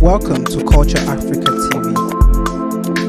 Welcome to Culture Africa TV.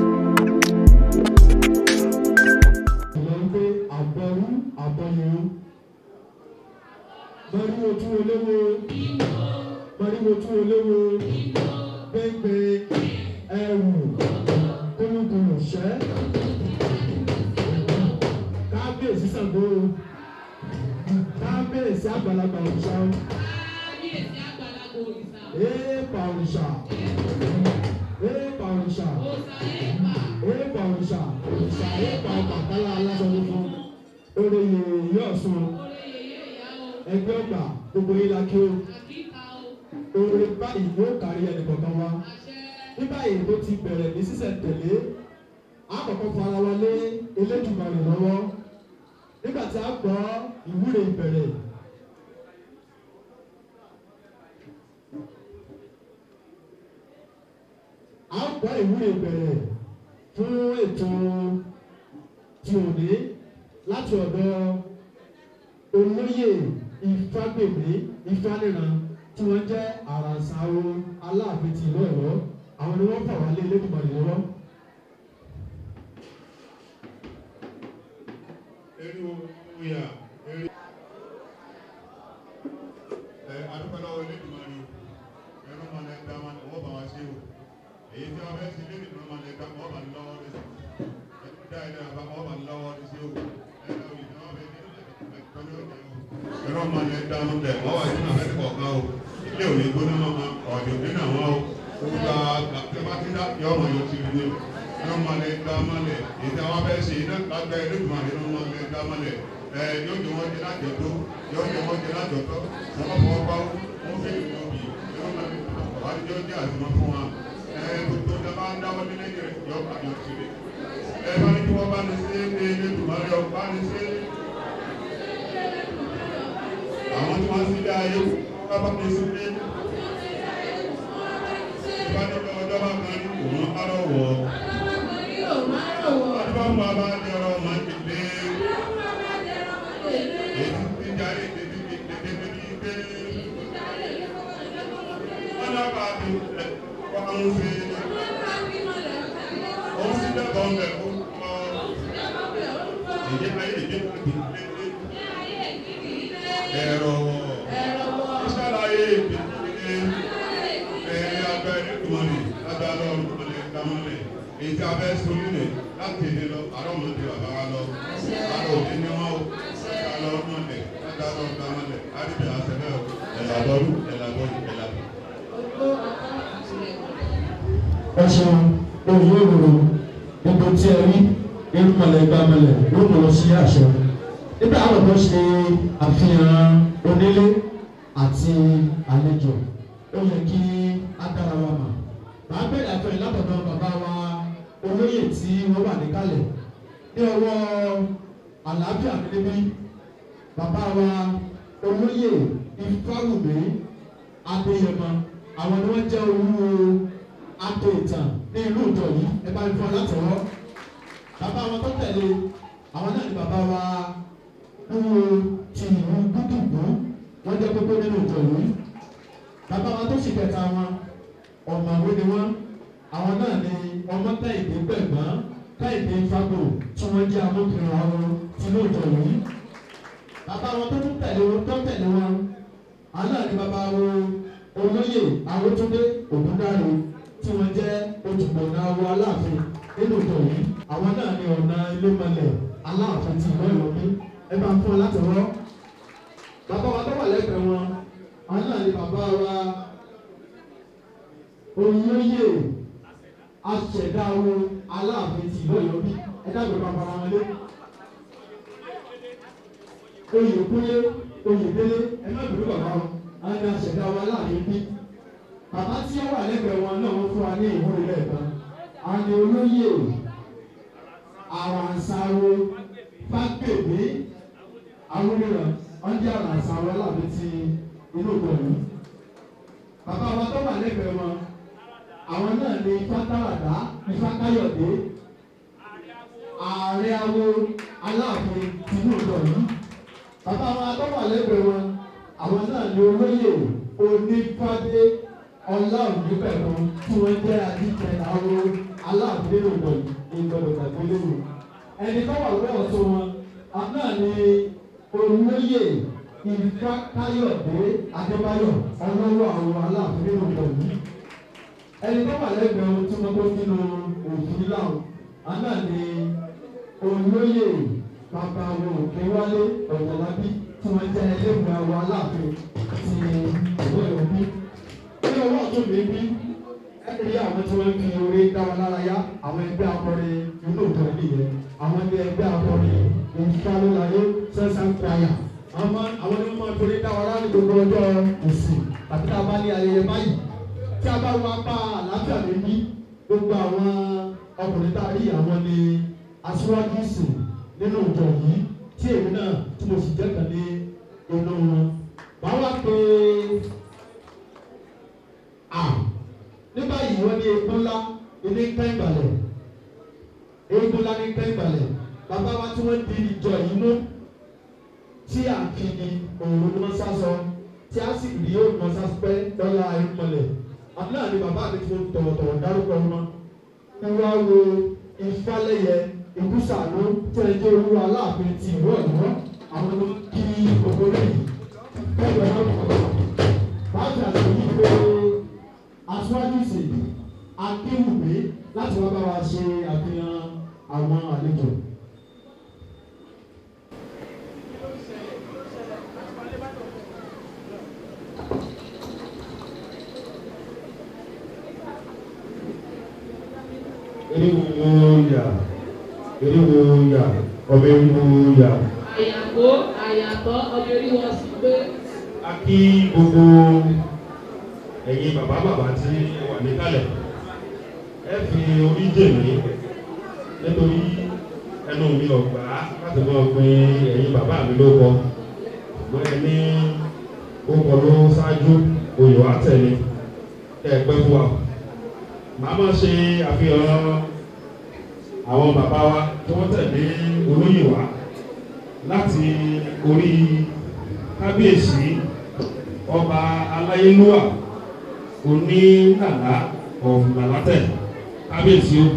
Láti ọ̀dọ̀ Olóyè Ifaniyi Ayinla tí wọ́n jẹ́ àràǹsáwó Aláàfin ti ìlú Ọ̀yọ́, àwọn ni wọ́n fà wá lé Elédùmarè lọ́wọ́. Adúpẹ́lọ́wọ́ Elédùmarè ẹ̀rọ máa lẹ dá wọn ọwọ́ bá wá sí o. Èyí tí wọ́n fẹ́ sí lé nìkan máa lẹ dá wọn ọba lọ́wọ́ rẹ̀ sí. Ẹni dá ẹ̀dá àbá ọba lọ́wọ́ rẹ̀ sí o. Ẹ̀rọ ìjọba bẹ ní ìpínlẹ̀ òde o. Ẹ̀rọ máa lẹ dá wọn bẹ̀ wọ́n wà sínú àfẹ́sẹ̀ kọ̀ọ̀kan o. Ilé òní gbóná mọ́ ọ̀dọ̀ òní náà wọ́n o. Òkúta àtẹ́bátínà yọ ọmọ yóò ti rí ní o. Ẹ̀rọ máa lẹ dá mọ́lẹ̀. Èyí tí wọ́n fẹ́ sí iná lágbẹ́ Elédùmarè ẹ̀rọ máa lẹ dá mọ́lẹ̀. Yóò jẹ́ wọ́n jẹ́ lájọ̀tó, yóò jẹ́ wọ́n jẹ́ lájọ̀tó, wọ́n fọwọ́ bá wọ́n fẹ́ ìlú òbí, yóò máa fi àwájọ́ jẹ́ àtìmọ́ fún wa. Gbogbo ìjọba bá ń dáwọ́ nílé rẹ̀ yọ àjọ sílẹ̀. Bá ní kí wọ́n bá ní sí ní Elédùmarè ọ̀pá ní sí. Àwọn tí wọ́n sí ilé ayé wọ́n bá ní sí ní. Ìbájọ́ ọjọ́ bá kan ní òun á lọ wọ̀. Ọjọ́ bá bá ní ọ̀rọ̀ máa ń dìde. Ìjà bẹ́ẹ̀ sórí rẹ̀ láti èdè lọ, àrọ́mọdé bàbá wa lọ, àrọ́ òdé ní wọ́n o, àrọ́ ọmọdé, àrọ́ ọmọdé, àríbẹ̀ àṣẹ́lẹ̀ o, ẹ̀làbọ́rú, ẹ̀làbọ́rú, ẹ̀làbọ́rú. Ẹ ṣeun, òye òróró, gbogbo tí ẹ rí, irúmọlẹ̀ gbàmọlẹ̀ ló mọ̀ lọ sí àṣẹ. Nígbà àwọn tó ṣe àfihàn onílé àti àlejò, ó yẹ kí á dára wa mà. Màá bẹ̀rẹ̀ àfẹ́ látọ̀dọ̀ bàbá wa olóyè tí wọ́n wà níkàlẹ̀ ní ọwọ́ àlàáfíà níbí. Bàbá wa olóyè Ifaniyi Ayinla àwọn ni wọ́n jẹ́ olúwo àtò ìtàn ní ìlú ìjọ yìí. Ẹ bá mi fún ọ látọwọ́. Bàbá wọn tó tẹ̀lé àwọn náà ni bàbá wa olúwo ti ìlú Gúdùgbù, wọ́n jẹ́ kókó nínú ìjọ yìí. Bàbá wa tó sì kẹta wọn ọ̀mọ̀wé ni wọ́n, àwọn náà ni ọmọ Káyìdé Gbẹ̀gbọ́n Káyìdé Ifágbò tí wọ́n jẹ́ amókìrin àwọn tí ló jọ yìí. Bàbá wọn tó tún tẹ̀lé wọn àwọn náà ni bàbá wọn olóyè Awótúndé Ògúndáre tí wọ́n jẹ́ ojúbọ̀nà àwọn Aláàfin nínú ìjọ yìí. Àwọn náà ni ọ̀nà Ilémọlẹ̀ Aláàfin ti ìlú Ọ̀yọ́ bí. Ẹ bá ń fún ọ látọwọ́. Bàbá wa tó wà lẹ́gbẹ̀ẹ́ wọn, àwọn náà ni bàbá wa olóyè aṣẹ̀dá ohun Aláàfin ti ìlú Ọ̀yọ́ bí. Ẹ dábòó bá bàbá wọn lé. Oyèkúnlé Oyèdélé, ẹ má bẹ̀rù bàbá wọn, àwọn ni aṣẹ̀dá ohun Aláàfin bí. Bàbá tí ó wà lẹ́gbẹ̀ẹ́ wọn náà wọ́n fún wa ní ìwúrí lẹ́ẹ̀kan. Àwọn ni olóyè àràǹsáwó Ifaniyi Awoniran, wọ́n jẹ́ àràǹsáwó Aláàfin ti inú ìgbọ̀nyí. Bàbá wa tó wà lẹ́gbẹ̀ẹ́ wọn, àwọn náà ni Ifátàràdá Ifákáyọ̀dé, ààrẹ awo Aláàfin tinú ìgbọ̀nyí. Bàbá wa tó wà lẹ́gbẹ̀ẹ́ wọn, àwọn náà ni olóyè Onífádé Ọláòdì pẹ̀lú tí wọ́n jẹ́ adíjẹ àwọn aláàbílẹ̀ ògbọ̀n ìgbọ̀dọ̀ tàbílẹ̀ ògbọ̀n. Ẹni tó wà lọ́wọ́ tó wọn náà ni olóyè Ifákáyọ̀dé Adébáyọ̀ ọlọ́wọ́ àwọn aláàbílẹ̀ ògbọ̀n yìí. Ẹni tó wà lẹ́gbẹ̀ẹ́ ohun tí wọ́n tó nínú òfin láwọn náà ni olóyè bàbá wọn Òkèwálé Ọ̀jọ̀lábí tí wọ́n jẹ́ ẹlẹ́gbẹ̀ẹ́ àwọn aláàfin ti ìwé òbí. Ní ọwọ́ tó lè bí ẹ̀rí àwọn tí wọ́n fi orí dá wọn lára yá àwọn ẹgbẹ́ akọrin inú òtò nìyẹn àwọn ẹgbẹ́ akọrin ìfalólayé sẹ́sán kwaya àwọn ni wọ́n máa torí dá wọn lára ní gbogbo ọjọ́ ìsìn tàbí tá a bá ní ayẹyẹ báyìí tí a bá wá bá àlàáfíà lè ní gbogbo àwọn ọkùnrin tá a rí àwọn ni aṣíwájú ìsìn nínú ìjọ yìí tí èmi náà tí mo sì jẹ́ kan ní inú wọn. Wàá wá pé ní báyìí wọ́n ní eégún ńlá ní kẹ́ńgbàlẹ̀ eégún ńlá ní kẹ́ńgbàlẹ̀ bàbá wa tí wọ́n di ìjọ yìí mú tí à ń fi ni òun ni wọ́n sá sọ tí a sì rí òun wọn sá pẹ́ lọ́la ìmọ̀lẹ̀ àti náà ni bàbá mi tí mo tọ̀wọ̀tọ̀wọ̀ dárúkọ wọn wíwá wo Ifálẹ́yẹ Ìbúsàánú tí ẹ jẹ́ olúwa aláàfin ti ìlú Ọ̀yọ́ àwọn ló kí gbogbo lẹ́yìn ẹgbẹ́ náà báyìí àti yìí pé aṣáájú ìsìn akéwùmí láti wá bá wa ṣe àfihàn àwọn àlejò. Eriwuya, eriwuya, ọbẹ̀ eriwuya. Àyàgbó, àyàtọ̀, ọbẹ̀ eriwọ sí pé. A kí gbogbo ẹ̀yin bàbá tí ẹ wà níkàlẹ̀. Ẹ fi orí jè mí nítorí ẹnu mi ọ̀gbà láti mọ̀ pé ẹ̀yin bàbá mi ló kọ. Ṣùgbọ́n ẹ ní ó kọ ló ṣáájú Oyo àtẹ̀lé kẹ́ ẹ pẹ́ fún wa. Màá máa ṣe àfihàn àwọn bàbá wa tí wọ́n tẹ̀lé olóyè wa láti orí kábíyèsí ọba aláyélúwà Onílàlá ọ̀fùnàlátẹ̀ kábíyèsí o.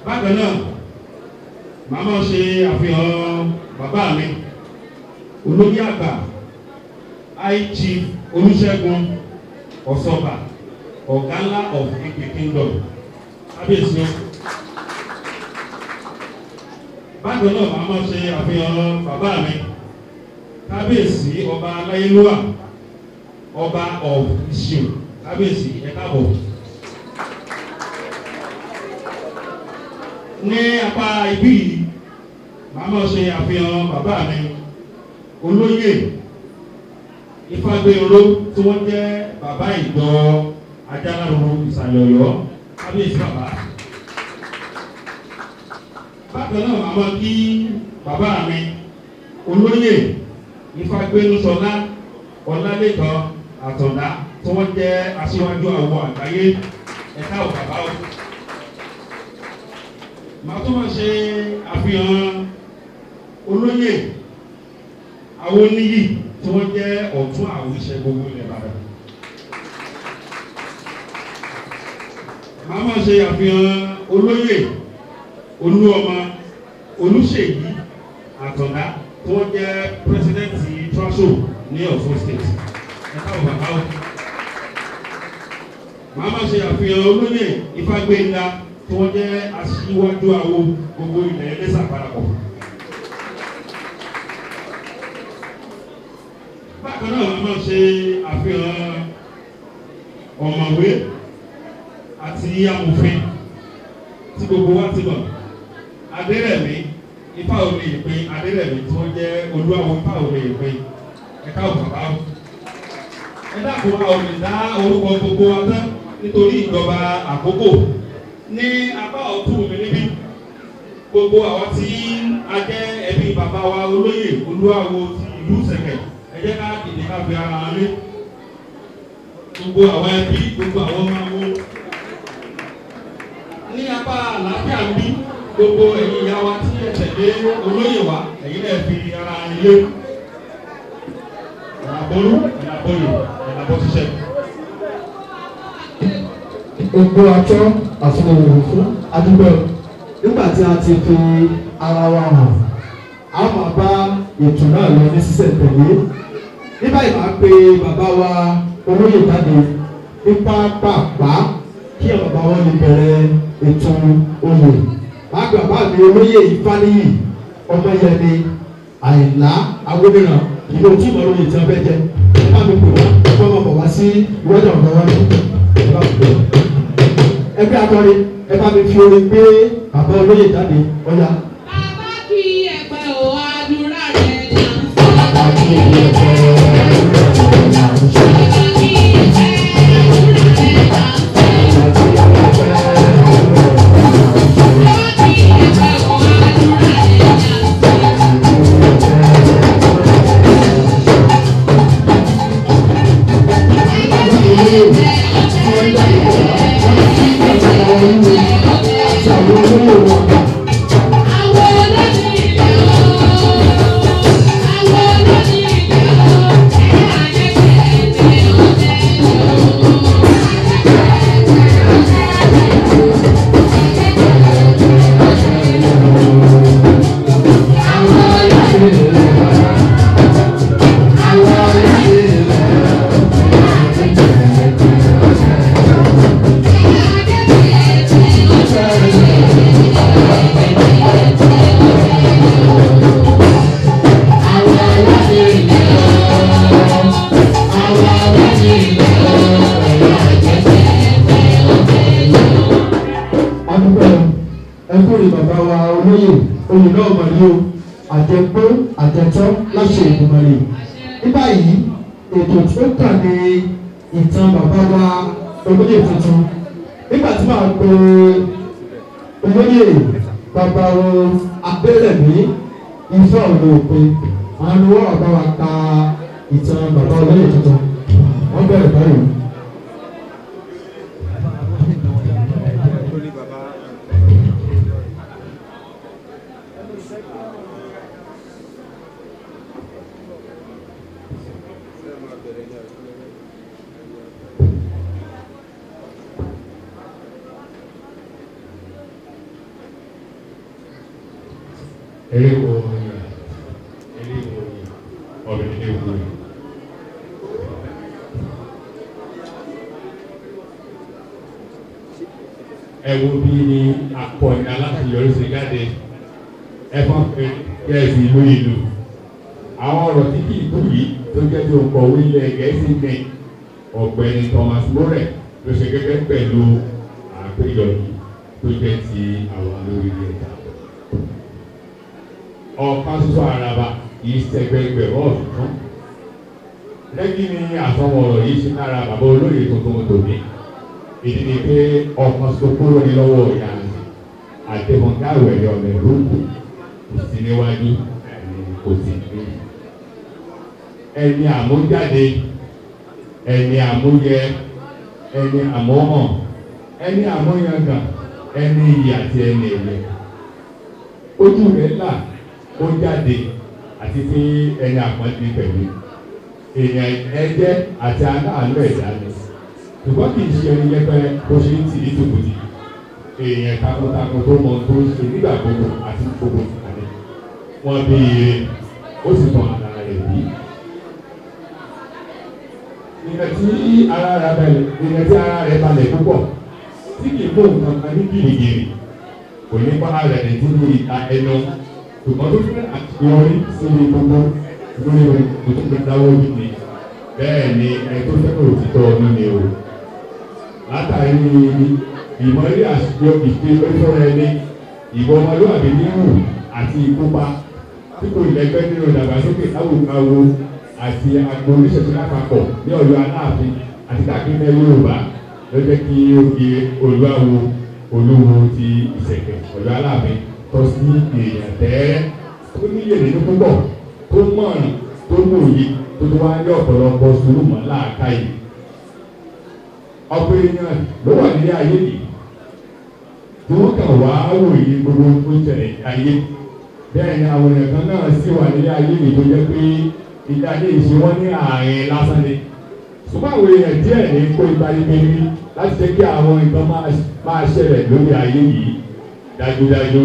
Bákan náà màá máa ṣe àfihàn bàbá mi olóyè àgbà Cheif Olúṣẹ́gun Ọ̀ṣọ́bà ọ̀gá ńlá of Igbe Kingdom kábíyèsí o. Bákan náà màá máa ṣe àfihàn bàbá mi kábíyèsí ọba aláyélúwà ọba of Ìṣìn kábíyèsí ẹ káàbọ̀. Ní apá ibí yìí màá máa ṣe àfihàn bàbá mi olóyè Ifágbéoró tí wọ́n jẹ́ bàbá ìjọ Ajáláròrò Ìsàlẹ̀ Ọ̀yọ́ kábíyèsí bàbá. Bákan náà màá máa kí bàbá mi olóyè Ifágbénúṣọlá Ọlálékan Àtàndá tí wọ́n jẹ́ aṣíwájú àwọ̀ àgbáyé ẹ̀ka òkàbá o. Màá tún máa ṣe àfihàn olóyè Awoniyi tí wọ́n jẹ́ ọ̀tún àwíṣẹ́ gbogbo ilẹ̀ Ìbàdàn. Màá máa ṣe àfihàn olóyè Olúọmọ Olúṣèyí Àtàndá tí wọ́n jẹ́ pírẹsidẹ́ǹtì Trasho ní Ọ̀ṣun state ẹ̀ka òbàbá o. Màá máa ṣe àfihàn olóyè Ifágbénga tí wọ́n jẹ́ aṣíwájú àwo gbogbo ilẹ̀ Ẹlẹ́sà parapọ̀. Bákan náà màá máa ṣe àfihàn ọ̀mọ̀wé àti amòfin tí gbogbo wa ti mọ̀ Adérẹ̀mí Ifáòlè ìpín Adérẹ̀mí tí wọ́n jẹ́ Olúawo Ifáòlè ìpín ẹ̀ka òbàbá o. Ẹ dákun a ò lè dá orúkọ gbogbo wa tán nítorí ìjọba àkókò. Ní apá ọ̀tún mi níbí gbogbo àwọn tí a jẹ́ ẹbí bàbá wa olóyè Olúawo ti ìlú Ìṣẹ̀kẹ̀ ẹ jẹ́ ká dìde ká fi ara wọn lé. Gbogbo àwọn ẹbí gbogbo àwọn ọmọ wọn. Ní apá àlàáfíà ń bí gbogbo ẹ̀yin ìyá wa tí ẹ tẹ̀lé olóyè wa ẹ̀yin náà fi ara yín lé. àbórú àbóyò àbó ṣiṣẹ́. Gbogbo atọ́ àti òwò fún adúgbò nígbà tí a ti fi ara wa hàn a máa bá ètò náà lọ ní sísẹ̀ntẹ̀lé. Ní báyìí máa pe bàbá wa olóyè jáde ní pápápá kí àwọn bàbá wọn lè bẹ̀rẹ̀ ètò oyè. Máa gba bàbá mi olóyè Ifaniyi Ayinla Awoniran ìlú tí ìmọ̀ lóye tí wọ́n fẹ́ jẹ. Bá mi pè wọ́n máa bọ̀ wá sí ìwọ́jà ọ̀gá wa ní ẹgbẹ́ akọrin ẹ bá mi fi orin gbé bàbá olóyè jáde ọ̀yá. Bàbá kí ẹ̀pẹ́ ò àdúrà rẹ̀ là ń sọ. Bàbá kí ẹ̀pẹ́ ò àdúrà rẹ̀ là ń sọ. Bàbá kí ẹ̀pẹ́ àdúrà rẹ̀ là ń sọ. Bàbá kí ẹ̀pẹ́ àdúrà rẹ̀ là ń sọ. Bàbá kí ẹ̀pẹ́ ò àdúrà rẹ̀ là ń sọ. Bàbá wa olóyè oyè náà mọ̀ ní o àjẹpó àjẹtọ́ láṣẹ ìdùnnàlè. Ní báyìí ètò tí ó kà ní ìtàn bàbá wa olóyè tuntun. Nígbà tí màá pe olóyè bàbá wo Abẹ́rẹ̀mí Ifá Olóòpin àwọn ni wọ́n bá wa ka ìtàn bàbá olóyè tuntun. Wọ́n bẹ̀rẹ̀ báyìí. Eléwo ọ̀bẹ̀ni ewu. Ẹ wo bí ni akọni aláṣeyọrí ṣe jáde ẹ fọ́n pé kẹ́ẹ̀sì ìlú ìlú. Àwọn ọ̀rọ̀ tí kì í tó yìí tó jẹ́ tí òǹkọ̀wé ilẹ̀ Gẹ̀ẹ́sì ní ọ̀gbẹ́ni Thomas More ló ṣe gẹ́gẹ́ pẹ̀lú àpéjọ yìí tó jẹ́ ti àwọn olórí ilẹ̀ ìta. Ọ̀kan ṣoṣo àràbà yìí ṣẹgbẹgbẹ̀ ọ̀tún. Lẹ́yìn ní àtọwọ̀ ọ̀rọ̀ yìí ṣe lára bàbá olóyè tuntun tòní. Ìdí ni pé ọ̀kan ṣoṣo kúrò ní lọ́wọ́ ìyá rẹ̀. Àtẹ̀mọ̀gáwẹ̀ ni ọ̀nà ìlúkù kò sí níwájú kò sí ní. Ẹni àmújáde, ẹni àmúyẹ, ẹni àmọ́hàn, ẹni àmúyangàn, ẹni iyì àti ẹni ẹ̀yẹ. Ojú rẹ̀ là ó jáde àti tí ẹni àpọ́njú pẹ̀lú èèyàn ẹgbẹ́ àti aláàánú ẹ̀dá ni ṣùgbọ́n kì í ṣe ẹni yẹpẹrẹ bó ṣe ń tì ní tòkòtì èèyàn takuntakun tó mọ tó ń ṣe nígbà gbogbo àti gbogbo ìpàdé wọn bí ire ó sì tàn àdàrà rẹ̀ bí. ìyẹn tí ara rẹ̀ balẹ̀ púpọ̀ tí kì í mú nǹkan kan ní gìrìgìrì kò ní pa ara rẹ̀ nínú ìta ẹnu ṣùgbọ́n tó fẹ́ àtìyọrí síbi gbogbo lórí òtún dáwọ́ wípé bẹ́ẹ̀ ni ẹni tó fẹ́ òtítọ́ ọdún ni o. Látàrí ìmọ̀lẹ́ àṣìjọ ìṣe lóṣọ́rọ̀ ẹni ìbọn ọmọlúwàbí nínú àti ìkópa tí kò lẹ́gbẹ́ nínú ìdàgbàsókè láwùkáwo àti agbo oníṣẹ̀ṣẹ̀ lápapọ̀ ní Ọ̀yọ́ Aláàfin àti káàkiri Yorùbá ló jẹ́ kí ó fi Olúawo Olúwo ti Ìṣẹ̀kẹ̀ Ọ̀yọ́ Aláàfin tọ́ sí èèyàn tẹ́ẹ́rẹ́ tó níyè nínú púpọ̀ tó mọ̀ràn tó lóye tó tó wá ní ọ̀pọ̀lọpọ̀ sùúrù mọ́ láàkáyè. Ọ̀pọ̀ èèyàn ló wà nílé ayé yìí tí wọ́n kàn wá wòye gbogbo tó ṣẹlẹ̀ ayé. Bẹ́ẹ̀ ni àwọn èèyàn kan náà sì wà nílé ayé yìí tó jẹ́ pé ìdájé ìṣe wọn ní àárín lásán ni ṣùgbọ́n àwọn èèyàn díẹ̀ ní kó ipa ribiribi láti jẹ́ kí àwọn nǹkan máa ṣẹlẹ̀ lórí ayé yìí dájúdájú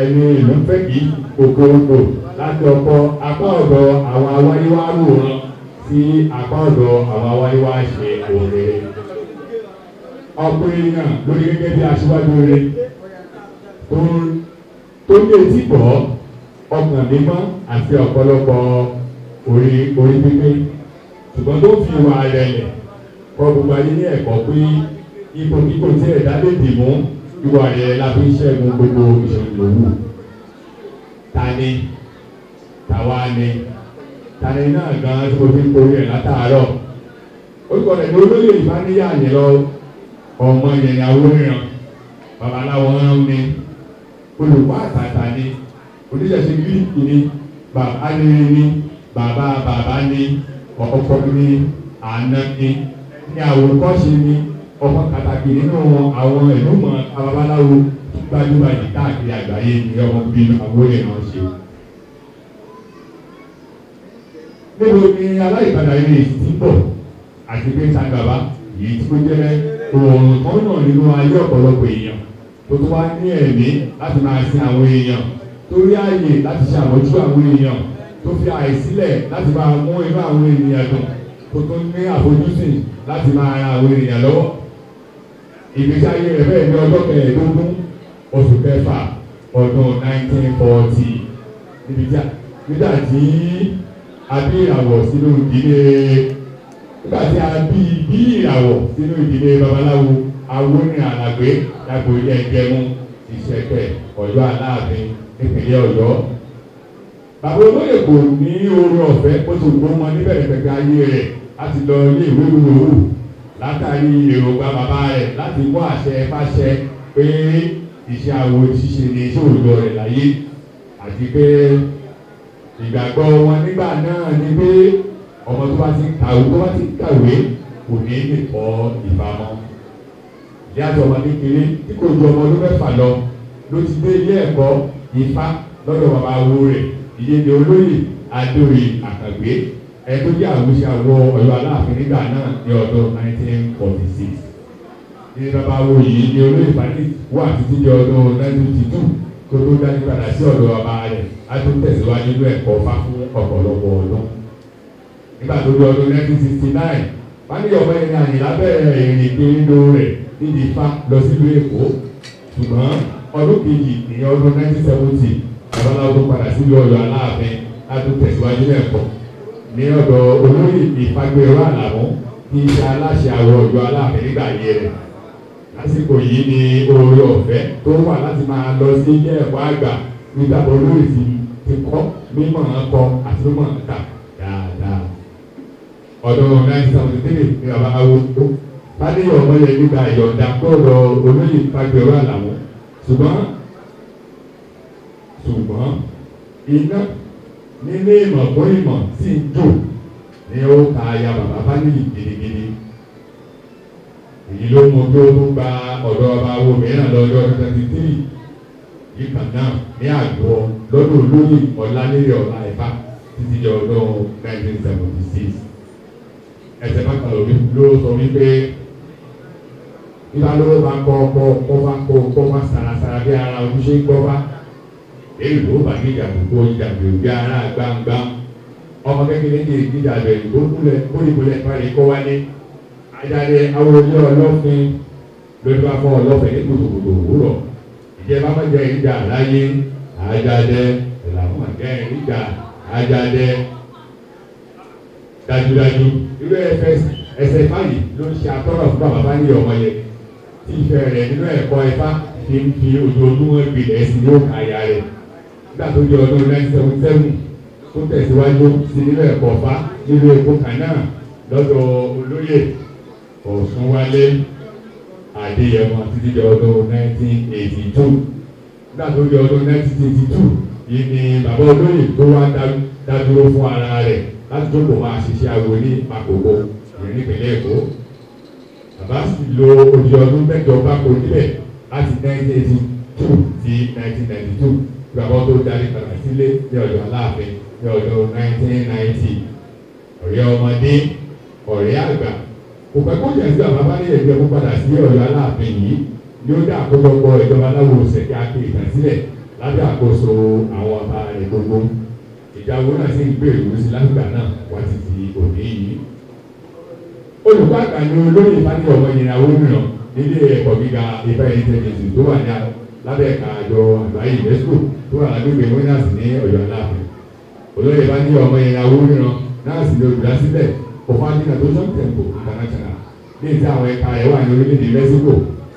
ẹni ìlú fẹ́ kí kòkòrò láti ọkọ apá ọ̀dọ̀ àwọn awáyéwá wòran sí apá ọ̀dọ̀ àwọn awáyéwá ṣe òrèrè ọ̀pọ̀ èèyàn lórí gẹ́gẹ́ bí aṣíwájú rere tó ní etí gbọ́ ọkàn mímọ́ àti ọ̀pọ̀lọpọ̀ orí pípé ṣùgbọ́n tó fi wà rẹ̀lẹ̀ kọ́ gbogbo ayé ní ẹ̀kọ́ pé ipò kíkò tí ẹ̀dá lè dì mú ìwà rẹ̀ la fi ń ṣẹ́gun gbogbo ìṣòro òwú tani tàwa ni tani náà gan tí mo fi ń korí ẹ̀ látàárọ̀ orúkọ rẹ̀ ní Olóyè Ifaniyi Ayinla ọmọ yẹn ni Awoniran babaláwo rán ni olùkọ́ àtàtà ni oníṣẹ̀ṣe gíríkì ni bàbá ni bàbá ni ọkọ ni àná ni ní àwòkọ́ṣe ni ọkọ pàtàkì nínú àwọn ìlúmọ̀ babaláwo gbajúgbajà káàkiri àgbáyé ní ọmọ bíi Awoniran ṣe. níbo ni aláìpadà ilé ìsìn bọ̀ àti pé sàgbàbá yìí tí ó jẹ́ òòrùn kan náà nínú ayé ọ̀pọ̀lọpọ̀ èèyàn tó tún wá ní ẹ̀mí láti máa sin àwọn èèyàn tó rí ààyè láti ṣàmójú àwọn èèyàn tó fi àìsílẹ̀ láti máa mú inú àwọn ènìyàn dùn tó tún ní àfojúsùn láti máa ran àwọn èèyàn lọ́wọ́. ìgbésí ayé rẹ̀ bẹ́ẹ̀ ní ọjọ́ kẹẹ̀ẹ́dógún oṣù kẹfà ọdún 1940 nígbà tí a bí ìràwọ̀ sínú ìdílé babaláwo Awoniran Alàgbé lágbo ilé ẹgbẹ́mú Ìṣẹ̀kẹ̀ Ọ̀yọ́ Aláàfin nípínlẹ̀ Ọ̀yọ́. Bàbá olóyè kò ní oore ọ̀fẹ́ ó ti gbó wọn níbẹ̀rẹ̀ pẹ̀pẹ̀ ayé rẹ̀ láti lọ ilé ìwé wúwo látàrí èròǹgbà bàbá rẹ̀ láti kó àṣẹ fáṣẹ pé iṣẹ́ awo ṣíṣe ni iṣẹ́ òòjọ́ rẹ̀ láyé àti pé ìgbàgbọ́ wọn nígbà náà ni pé ọmọ tó bá ti kàwé kò ní lè kọ́ Ifá mọ́. Ìyá àti ọmọ kékeré tí kò ju ọmọ ọdún mẹ́fà lọ ló ti dé ilé ẹ̀kọ́ Ifá lọ́dọ̀ bàbá awo rẹ̀ ìyéde Olóyè Adóyè Àkàgbé ẹni tó jẹ́ àwòṣe àwọ̀ Ọ̀yọ́ Aláàfin nígbà náà ní ọdún 1946. Ní bàbá awo yìí ní Olóyè Ifaniyi wà títí di ọdún 1952 tó tó dájú padà sí ọ̀dọ̀ bàbá rẹ̀ á tó tẹ̀síwájú nínú ẹ̀kọ́ Ifá fún ọ̀pọ̀lọpọ̀ ọdún. Nígbà tó di ọdún 1969 Ifaniyi ọmọ ẹni Àyìnlá bẹ̀rẹ̀ ìrìnkè nínú rẹ̀ nídìí Ifá lọ sílùú Èkó ṣùgbọ́n ọdún kejì ní ọdún 1970 babaláwo tó padà sílùú Ọ̀yọ́ Aláàfin á tó tẹ̀síwájú nínú ẹ̀kọ́ ní ọ̀dọ̀ Olóyè Ìfagbèrò Àlàmú tí í ṣe aláṣẹ àwọ̀ Ọ̀yọ́ Aláàfin nígbà ayé rẹ̀. Lásìkò yìí ni oore ọ̀fẹ́ tó wà láti máa lọ sí ilé ẹ̀kọ́ àgbà nígbà tó Olóyè ti kọ́ mímọ̀ kọ àti mímọ̀ kà dáadáa. Ọdún 1973 ni babaláwo tó Ifaniyi ọmọ yẹn nígbà ìyọ̀ǹda gbọ́dọ̀ Olóyè Ìfagbèrò Àlàmú ṣùgbọ́n iná nínú ìmọ̀ fún ìmọ̀ tí ń jò ní ó ka aya bàbá Ifaniyi gidigidi. Èyí ló mú kí ó tún gba ọ̀dọ̀ ọba awo mìíràn lọ́jọ́ 23 yìí kan náà ní àgọ́ lọ́dọ̀ Olóyè Ọlálédè Ọláìfá títí di ọdún 1976. Ẹsẹ̀ bá kan ló sọ wípé nígbà lówó bá kọ́ bá sàràsàrà bí ara ojúṣe gbọ́fá èyí ló bá gíga gbogbo ìjàgbé òbí ara gbangba ọmọ kékeré ní ìdíjà bẹ̀rù tó kúlẹ̀ parí kọ́ wálé ajáde awolé ọlọ́fin lórí bá fọ́ ọlọ́fin ní kùtùkùtù òwúrọ̀ ìjẹba má jẹ́ ìjà láyé ajáde ìlànà jẹ́ ìjà ajáde dájúdájú irú ẹsẹ̀ fáyì ló ń ṣe atọ́nà fún bàbá Ifaniyi ọmọ yẹn tí ìfẹ́ rẹ̀ nínú ẹ̀kọ́ Ifá ti ń fi ojoojúmọ́ gbilẹ̀ sí yóò kàyà rẹ̀ nígbà tó di ọdún 1977 tó tẹ̀síwájú sí nínú ẹ̀kọ́ Ifá nínú èkó kan náà lọ́dọ̀ Olóyè Ọ̀ṣunwálé Adéyẹmọ títí di ọdún 1982. Nígbà tó di ọdún 1982 yìí ni bàbá Olóyè tó wá dádúró fún ara rẹ̀ láti jókòó máa ṣiṣẹ́ awo ní Àkókò ìrìn nípìnlẹ̀ Èkó. Bàbá sì lo odi ọdún mẹ́jọ gbáko níbẹ̀ láti 1982 sí 1992 bàbá tó darí padà sílé ní Ọ̀yọ́ Aláàfin ní ọdún 1990 ọ̀rẹ́ ọmọdé ọ̀rẹ́ àgbà kò pẹ́ kó jẹ́ sí bàbá bá nílẹ̀ ìjọba padà sí Ọ̀yọ́ Aláàfin yìí ni ó dá àkójọpọ̀ ìjọba Aláwo Ìsẹ̀kẹ̀ Aké ìtàn sílẹ̀ lábẹ́ àkóso àwọn ọba rẹ̀ gbogbo ìjáwó náà sì ń gbèrú sí lágbà náà wá ti di òní yìí. Olùkọ́ àgbà ni olóyè Ifaniyi Ayinla Awoniran nílé ẹ̀kọ́ gíga Ifáyínyi Tẹ́jẹ̀sì tó wà ní lábẹ́ ẹ̀ka àjọ àgbáyé UNESCO tó wà lágbègbè winners ní Ọ̀yọ́ Aláàfin. Olóyè Ifaniyi Ayinla Awoniran náà sì lè olùdásílẹ̀ Ifaniyi Temple International ní ìdí àwọn ẹ̀ka ẹ̀wà ní orílẹ̀-èdè Mexico,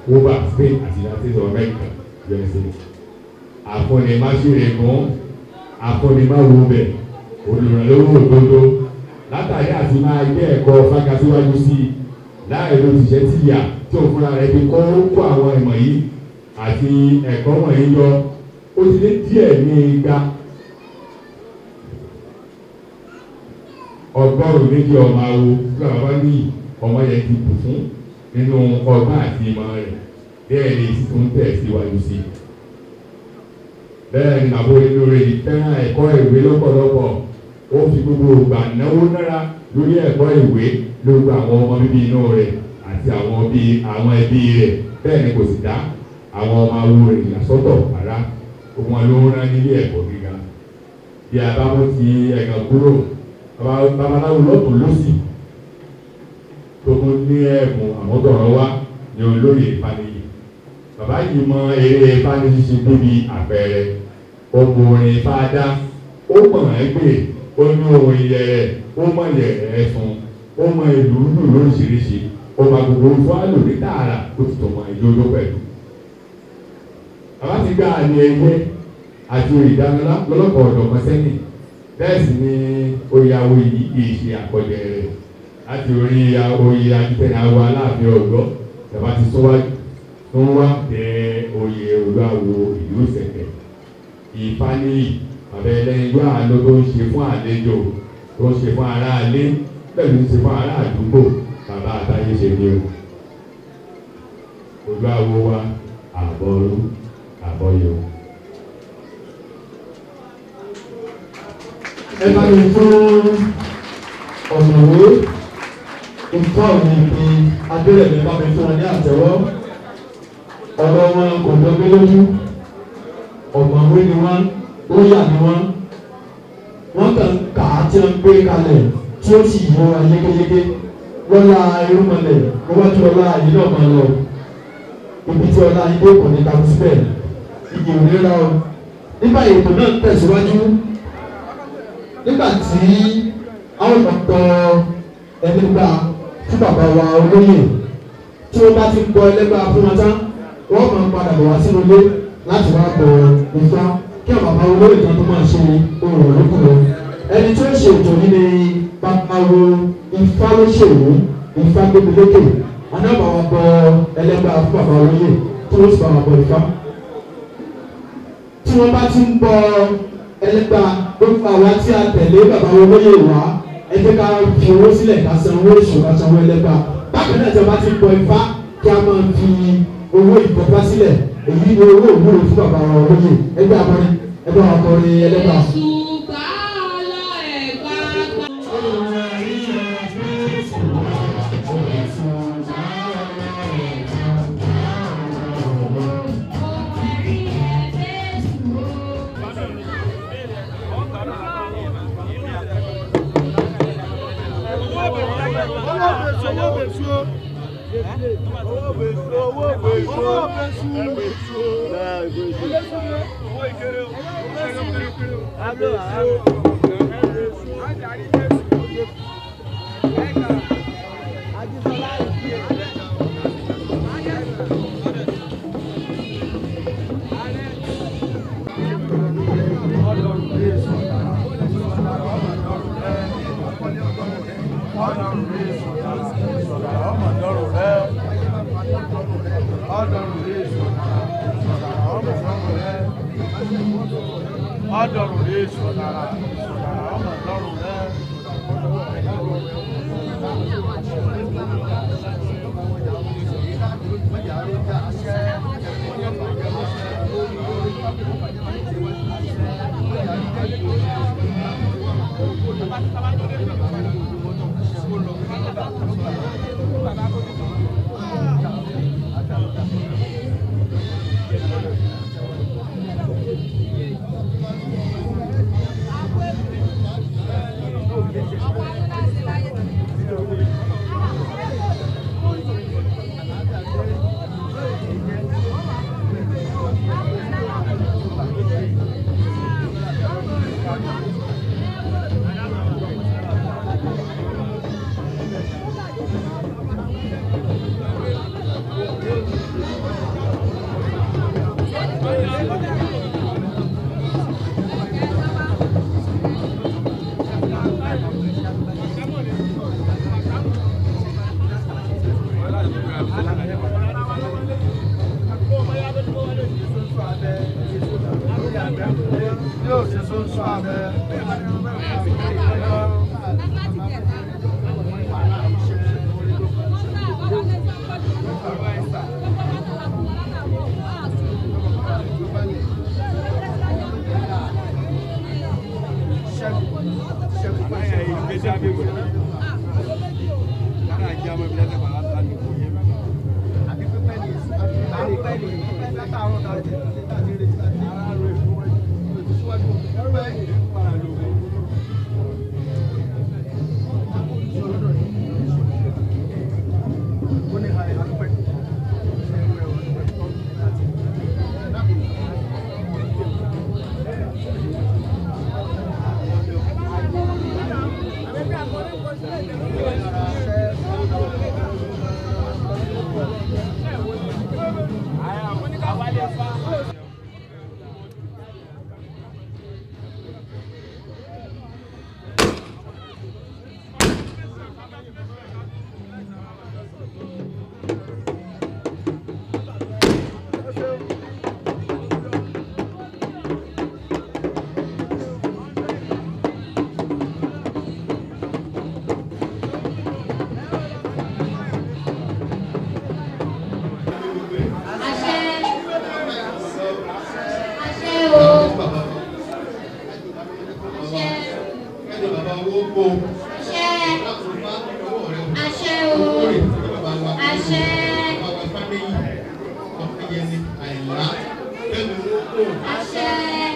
Cuba, Spain àti United States of America USA. Àfọ̀nìmáṣẹ́rẹ̀gùn àfọ̀nìmáwòbẹ̀ olùrànlọ́wọ́ òdodo látàrí àti máa gbé ẹ̀kọ́ fágasíwájú sí i láì ló ti ṣẹ́ tìyà tí òun fúnra rẹ̀ fi kó àwọn ìmọ̀ yìí àti ẹ̀kọ́ wọ̀nyí yọ ó ti lé díẹ̀ ní igba ọgọ́rùn-ún méjì ọmọ awo tí bàbá ní ọmọ yẹn ti bù fún nínú ọgbọ́n àti ìmọ̀ rẹ̀ bẹ́ẹ̀ ni sì tún tẹ̀ síwájú sí i. Bẹ́ẹ̀ ni bàbá olóore yìí fẹ́ràn ẹ̀kọ́ ìwé lọ́pọ̀lọpọ̀ ó fi gbogbo ìgbà náwó náírà lórí ẹ̀kọ́ ìwé lórí àwọn ọmọ bíbí inú rẹ̀ àti àwọn ẹbí rẹ̀ bẹ́ẹ̀ ni kò sì dá àwọn ọmọ awo rẹ̀ ìyàsọ́tọ̀ rárá gbogbo wọn ló ń rán nílé ẹ̀kọ́ gíga. Bí a bá mú ti ẹ̀gàn kúrò babaláwo lọ́tún lọ́sì tó tún ní ẹ̀bùn àmọ́tọ̀rọ̀ wá ní olóyè Ifaniyi. Bàbá yìí mọ eré Ifaniyi ṣe débi àpẹẹrẹ ọmọrin fada ó mọ̀ ẹgbẹ́ ó ní ohun ìyẹrẹ ó mọ̀ yẹ̀rẹ̀ fún ó mọ ìlú lù lóríṣiríṣi ọba gbogbo fáàlù ní tààrà ó ti tọmọ ìjọjọ pẹ̀lú. Bàbá ti gba àmì ẹ̀yẹ àti ìdánilá lọ́lọ́pọ̀ ọ̀dọ̀ kan sẹ́yìn bẹ́ẹ̀ sì ni oyàwó yìí kì í ṣe àkọjẹ rẹ̀ láti orí oyè ajítẹ̀nà àwọn Aláàfin Ọ̀yọ́ bàbá ti sọ́wájú tó ń wá tẹ oyè Oluawo ìlú Ìsẹ̀kẹ̀. Ifaniyi bàbá ẹlẹ́yin yóò àlọ́ tó ń ṣe fún àlejò tó ń ṣe fún aráalé pẹ̀lú ń ṣe fún ará àdúgbò bàbá àtàyè ṣe ní o. Oluawo wa àbọ̀rú àbọ̀yọ̀. Ẹ bá mi fún ọ̀mọ̀wé nǹkan mi pé adélẹ̀mí bá mi fún wọn ní àtẹ́wọ́ ọ̀rọ̀ wọn kò dọ́gbé lójú ọ̀mọ̀wé ni wọ́n lóyà ni wọ́n kàn kà á tí wọ́n gbé kalẹ̀ tí ó sì yọ ayékéyéké lọ́la irúmọlẹ̀ lọ́wọ́jú ọlá yìí náà máa lọ ibi tí ọlá ilé kò ní kàwé síbẹ̀ ìyè òníra o nígbà ètò náà tẹ̀síwájú nígbà tí àwọn ọ̀pọ̀ ẹlẹ́gbà tí bàbá wa olóyè tí wọ́n bá ti ń gbọ́ ẹlẹ́gbà fún wọn tán wọ́n máa ń padà bọ̀ wá sínú ilé láti wá bọ̀ Ifá kí àwọn bàbá olóyè kan tó máa ṣe ohun ọ̀lọ́kùn lọ. Ẹni tí ó ṣe ètò yìí ni bàbá wo Ifá ló ṣèwò Ifá gbégbélékè wọn náà bá wọn bọ̀ ẹlẹ́gbà fún bàbá olóyè tí wọ́n sì bá wọn bọ̀ Ifá. Tí wọ́n bá ti ń bọ̀ ẹlẹ́gbà gbogbo àwa tí a tẹ̀lé bàbá olóyè wá ẹ jẹ́ ká fi owó sílẹ̀ ká san owó ìṣòro ká san owó ẹlẹ́gbà. Bákan náà tí a bá ti ń bọ̀ Ifá kí a máa fi owó ìkọ́fà sílẹ̀ èyí ni owó òwúrò fún bàbá wa olóyè ẹgbẹ́ akọrin ẹgbẹ́ akọrin ẹlẹ́gbà.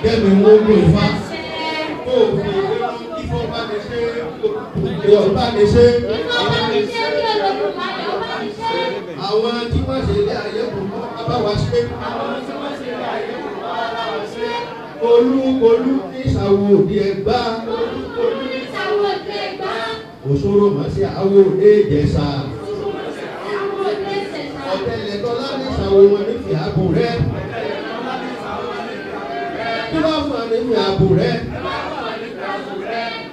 Kẹ́mi wọ́n gbé ifá kó o fi ìfọ́ bá mi ṣe Yorùbá mi ṣe. Àwọn tí wọ́n ṣe ilé ayé kò mọ́ abáwa ṣe. Olú ní ìṣàwò òde Ẹ̀gbá. Òṣòro mọ̀ sí àwọ̀ òde Ìjẹ̀ṣà. Ọ̀tẹlẹ̀tọ́lá ní ìṣàwò wọn ní fìyàbò rẹ̀. Kí wọ́n fún àmì ní ààbò rẹ̀.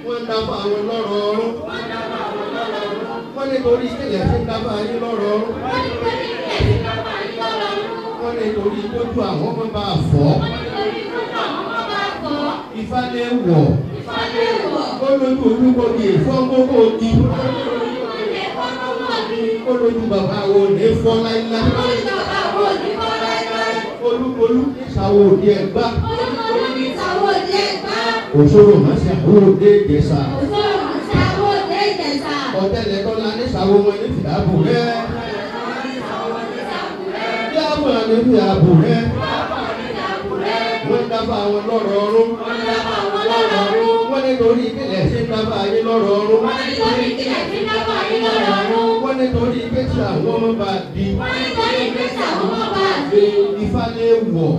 Wọ́n ń dábàá àwọn lọ́rọ̀ ọ̀run. Wọ́n ní torí ìkẹlẹ̀ sí ń dábàá yín lọ́rọ̀ ọ̀run. Wọ́n ní torí kójú àwọn ọmọ bá fọ́. Ifá lè wọ̀. Ó lójú olúkọ̀ọ́gì ìfọ́nkókó di. Ó lójú bàbá wo ní fọ́ láíláí. Olú ní ìṣàwò òde Ẹ̀gbá. Òṣòro mọ̀ sí àwọn òde Ìjẹ̀ṣà. Ọ̀tẹlẹ̀tọ́lá ní ìṣàwò wọn ní fìyàbò rẹ̀. Bí àwọn ní fìyàbò rẹ̀. Wọ́n ń dábàá àwọn lọ́rọ̀ ọ̀run. Wọ́n ní torí ìkẹlẹ̀ sí ń dábàá yín lọ́rọ̀ ọ̀run. Wọ́n ní torí ìkẹsì àwọn ọmọ bá di. Ifá lè wọ̀.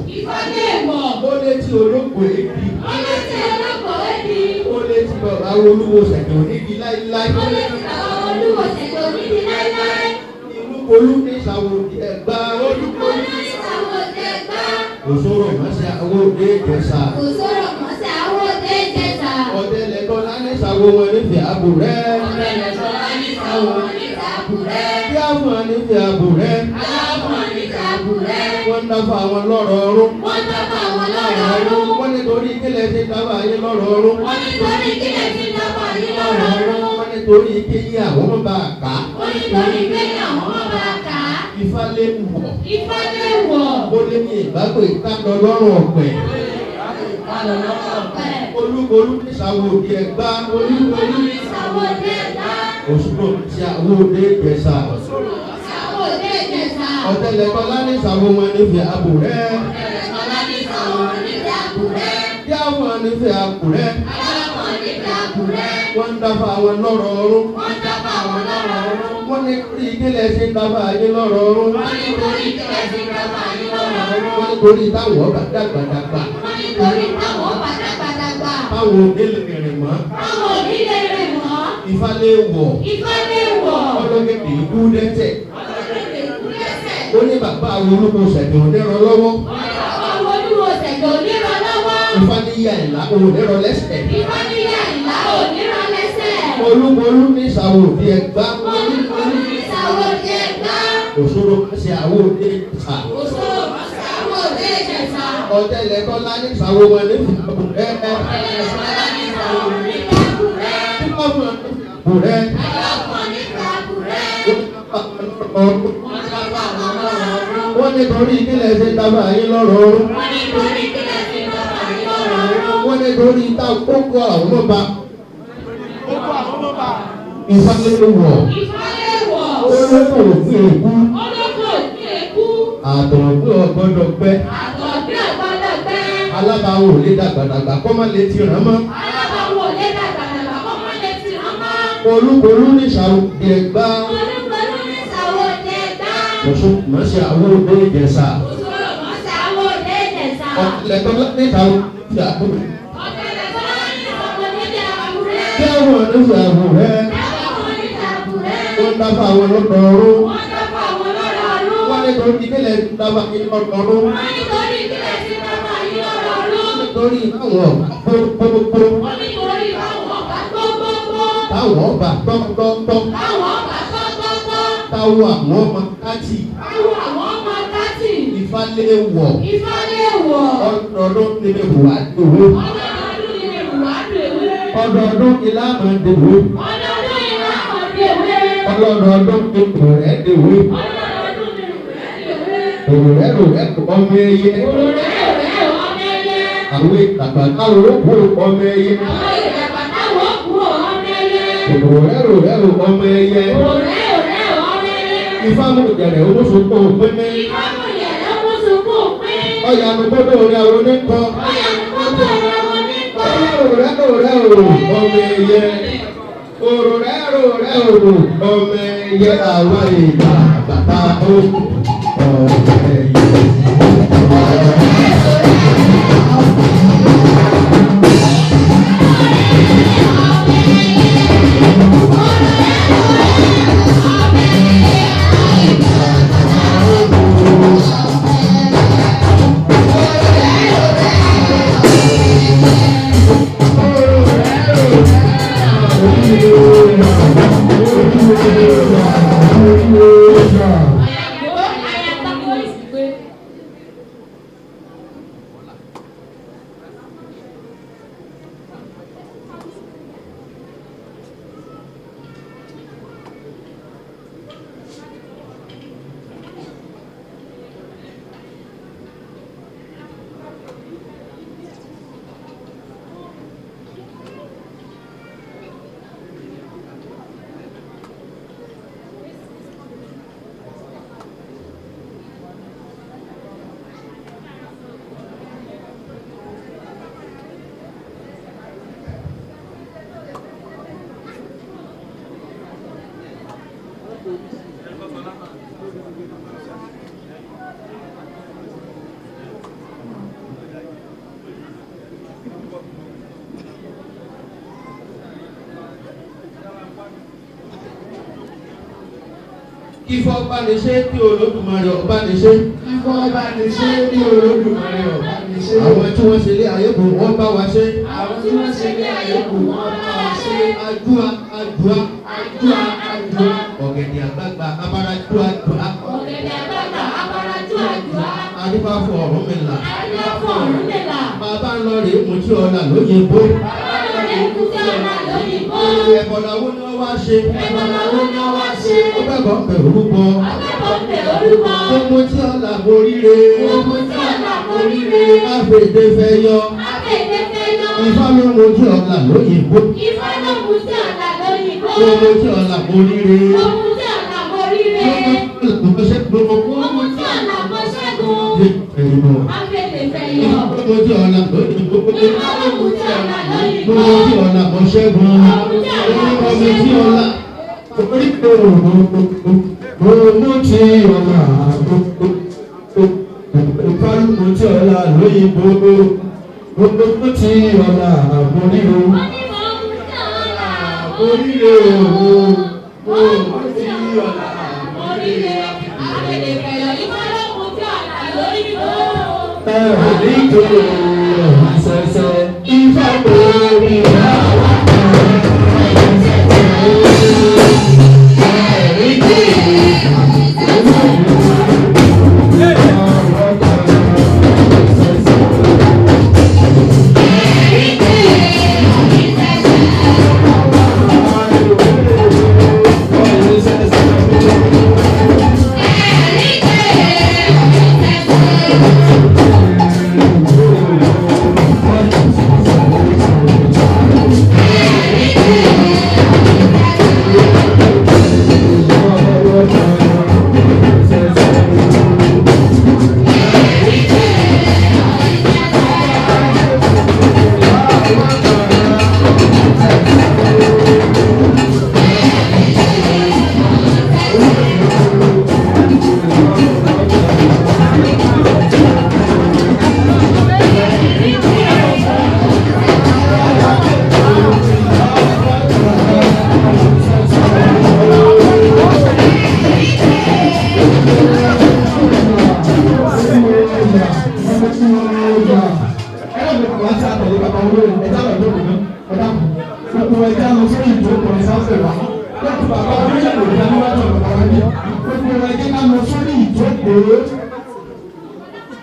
Ó lé tí olóko èdè. Ó lé tí bàbá Olúwo Sẹ̀kẹ̀ onígi láíláí. Olú ní ìṣàwò òde Ẹ̀gbá. Òṣòro mọ̀ sí àwọn òde Ìjẹ̀ṣà. Ọ̀tẹlẹ̀tọ́lá ní ìṣàwò wọn ní fìyàbò rẹ̀. Bí àwọn ní fìyàbò rẹ̀. Wọ́n ń dábàá àwọn lọ́rọ̀ ọ̀run. Wọ́n ní torí kílẹ̀ sí dábàá yín lọ́rọ̀ ọ̀run. Wọ́n ní torí kéyìn àwọn ọmọ bá kà. Ifá lè wọ̀. Ó lé ní ìgbàgbọ́ ìtàkọ̀ lọ́rùn ọ̀pẹ̀. Olú ní ìṣàwò òde Ẹ̀gbá. Òṣùpọ̀ ti àwọn òde Ìjẹ̀ṣà. Ọ̀tẹlẹ̀tọ́lá ní ìṣàwò wọn ní fìyàbò rẹ̀. Bí àwọn ní fìyàbò rẹ̀. Wọ́n ń dábàá àwọn lọ́rọ̀ ọ̀run. Wọ́n ní torí ìkẹlẹ̀ sí ń dábàá yín lọ́rọ̀ ọ̀run. Wọ́n ní torí táwọn ọba dàgbàdàgbà. Táwọn òde lè rìn mọ́. Ifá lè wọ̀. Ọlọ́gẹ̀dẹ̀ ikú dẹ́tẹ̀. Ó ní bàbá Olúwo Sẹ̀kẹ̀ onírọ̀ lọ́wọ́. Ifaniyi Ayinla Awoniran lẹ́sẹ̀. Olú ní ìṣàwò òde Ẹ̀gbá. Òṣòro sí àwọn òde Ìjẹ̀ṣà. Ọ̀tẹlẹ̀tọ́lá ní ìṣàwò wọn ní fìyàbò rẹ̀. Wọ́n ní torí ìkílẹ̀ ṣe dábàá yín lọ́rọ̀ ọ̀run. Wọ́n ní torí ìta kókó àwọn ọba. Ifá lè wọ̀. Olóko òfin èkú. Àtọ̀gbẹ́ ọ̀gbọ́dọ̀ pẹ́. Alábàáwò lè dàgbàdàgbà kọ́ má lè ti ràn mọ́. Olú ní ìṣàwò òde Ẹ̀gbá. Òṣùpọ̀ mọ̀ sí àwọn òde Ìjẹ̀ṣà. Ọ̀tẹlẹ̀tọ́lá ní ìṣàwò fìyàbò rẹ̀. Bí àwọn ní fìyàbò rẹ̀. Wọ́n dábàá àwọn lọ́dọ̀ ọ̀run. Wọ́n ní nítorí kílẹ̀ ti bàbá yín lọ́dọọdún. nítorí kílẹ̀ ti bàbá yín lọ́dọọdún. nítorí táwọn gbogbogbò. nítorí táwọn ọba gbogbogbò. táwọn ọba gbọ́ngbọ́ngbọ́. táwọn ọba gbogbogbò. táwọn àwọn ọmọ kátì. táwọn àwọn ọmọ kátì. ìfàlẹ́wọ̀. ìfàlẹ́wọ̀. ọdọọdún ni mi wà dòwó. ọdọọdún ni mi wà dòwó. ọdọọdún ìlànà dòwó. ọdọọdún ìlànà dòwó. ọlọ́dọọdún ni kò rẹ̀ dòwó. ọdọọdún ni rẹ̀ dòwó. òrùrẹ́rù rẹ̀ ọmọ ẹyẹ. òrùrẹ́rù rẹ̀ ọmọ ẹyẹ. àwọn ìtàgbà táwọn olóògbé ọmọ ẹyẹ. àwọn ìtàgbà táwọn òkú ọmọ ẹyẹ. òrùrẹ́rù rẹ̀ ọmọ ẹyẹ. òrùrẹ́rù rẹ̀ ọmọ ẹyẹ. ìfàmùjẹ̀rẹ̀ olóṣogbo òpínlẹ̀. ìfàmùjẹ̀rẹ̀ olóṣogbo òpínlẹ̀. ọ̀yànù gbogbo orin àwọn oníkọ. ọ̀yànù gbogbo orin àwọn oníkọ. òrùrẹ́rù rẹ̀ ọmọ ẹyẹ. òrùrẹ́rù rẹ̀ ọmọ ẹyẹ àwọn ìtàgbà táwọn ọmọ ẹyẹ. Ifọ̀ bá ní ṣe tí Olódùmarè ọba ní ṣe. Ifọ̀ bá ní ṣe tí Olódùmarè ọba ní ṣe. Àwọn tí wọ́n ṣe lé ayé kù wọ́n bá wa ṣe. Àwọn tí wọ́n ṣe lé ayé kù wọ́n bá wa ṣe. Àdúà àdúà. Àdúà àdúà. Ọ̀gẹ̀dẹ̀ àgbààgbà abárajú àdúà. ọ̀gẹ̀dẹ̀ àgbààgbà abárajú àdúà. Adífá fún Ọ̀rúnmìlà. adífá fún Ọ̀rúnmìlà. Bàbá ń lọ rèé mú tí ọ̀la lóyìnbó. bàbá lọ rèé mú tí ọ̀la lóyìnbó. Ẹ̀bọ̀là wo ni wọ́n wá ṣe? ẹ̀bọ̀là wo ni wọ́n wá ṣe? Ó gbẹ̀bọ̀ bẹ̀ orúkọ. akẹ́kọ̀ọ́ bẹ̀ orúkọ. Gbogbo tí ọ̀la boríire. gbogbo tí ọ̀la boríire. Áfèdè fẹ́ yọ. áfèdè fẹ́ yọ. Ifá ló mú tí ọ̀la lóyìnbó. Ifá ló mú tí ọ̀la lóyìnbó. Gbogbo tí ọ̀la boríire. gbogbo tí ọ̀la boríire. Gbogbo tí ọ̀la gbogbo tí ọ̀la bọ́ ṣẹ́gun. boríire. áfèdè fẹ́ yọ. Gbogbo tí ọ̀la lóyìnbó. Ifá ló mú tí ọ̀la lóyìnbó. Gbogbo tí ọ̀la bọ̀ ṣẹ́gun. Gbogbo tí ọ̀la oríkèé òmùmú tí ọ̀la ìfálùmù tí ọ̀la lóyìnbó. Gbogbo tí ọ̀la boríire. Boríire òun. Gbogbo tí ọ̀la boríire. áfèdè fẹ́ yọ. Ifá ló mú tí ọ̀la lóyìnbó. Oríkèé ìṣẹ̀ṣẹ̀ Ifá boríire.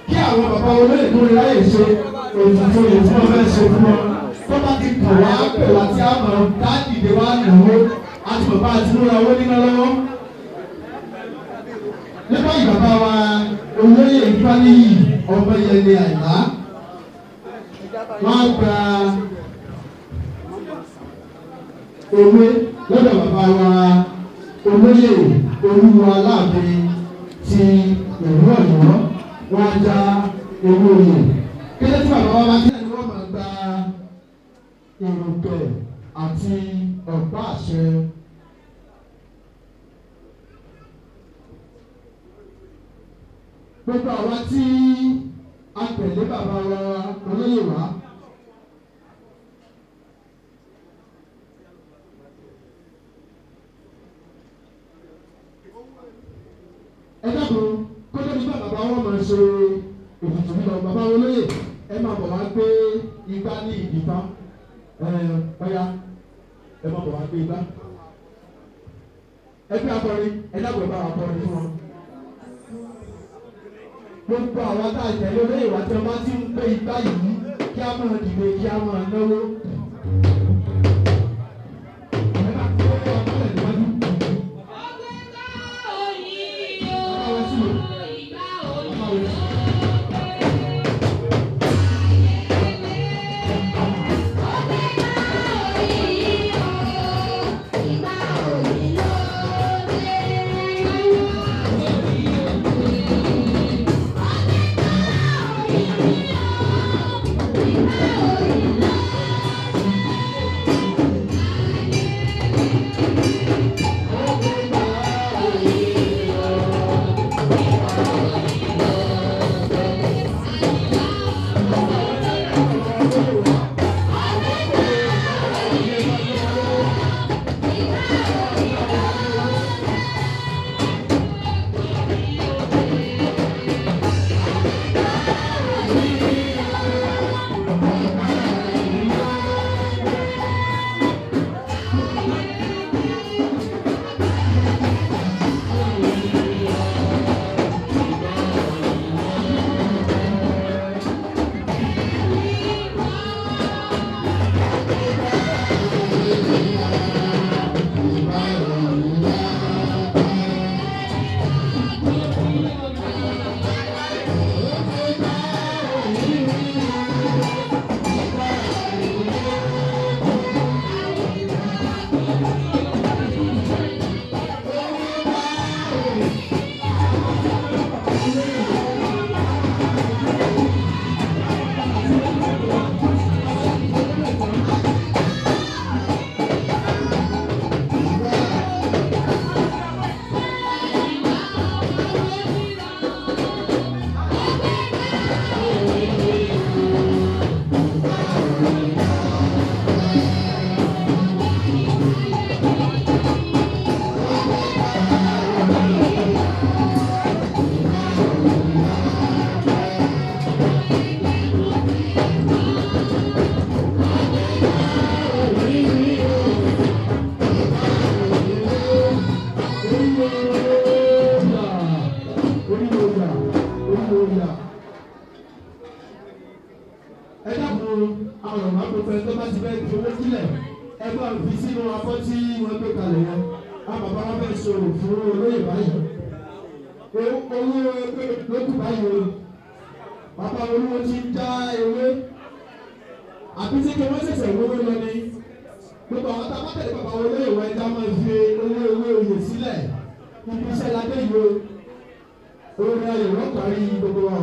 kí àwọn bàbá olóyè tó rí láyè ṣe ètùtù yìí tí wọ́n fẹ́ ṣe fún wọn tó bá ti kàn wá pè wá tí a mọ̀ ká dìde wá nàwó àti bàbá àti múra owó níná lọ́wọ́. nípa ìbàbá wa olóyè Ifaniyi Ayinla wọ́n á gba owó lọ́dọ̀ bàbá wa olóyè olúwa aláàfin ti ìlú Ọ̀yọ́ wọ́n á já owó oyè kéde tí bàbá wa bá kí ẹni wọ́n máa gba ìrùkẹ̀ àti ọ̀pá àṣẹ. gbogbo àwa tí a tẹ̀lé bàbá wa olóyè wa ẹ dákun kótó nígbà bàbá wọn máa ṣe ètùtù nílò bàbá olóyè ẹ máa bọ̀ wá gbé igbá ní ìdìfá ọ̀ya ẹ máa bọ̀ wá gbé igbá ẹ gbé akọrin ẹ dákun ẹ bá wa kọrin fún wọn. gbogbo àwọn tá a tẹ̀lé olóyè wa tí wọ́n bá ti ń gbé igbá yìí kí a máa dìde kí a máa náwó. Bàbá olúwo ti ń já ewé àbí tí kí wọ́n ṣẹ̀ṣẹ̀ wọ́wọ́ lọ ní gbogbo àwọn tá a bá tẹ̀lé bàbá olóyè wa ẹja máa fi owó ewé oyè sílẹ̀ ibi iṣẹ́ ládé yìí o orin ayọ̀ wọ́n kárí gbogbo wa.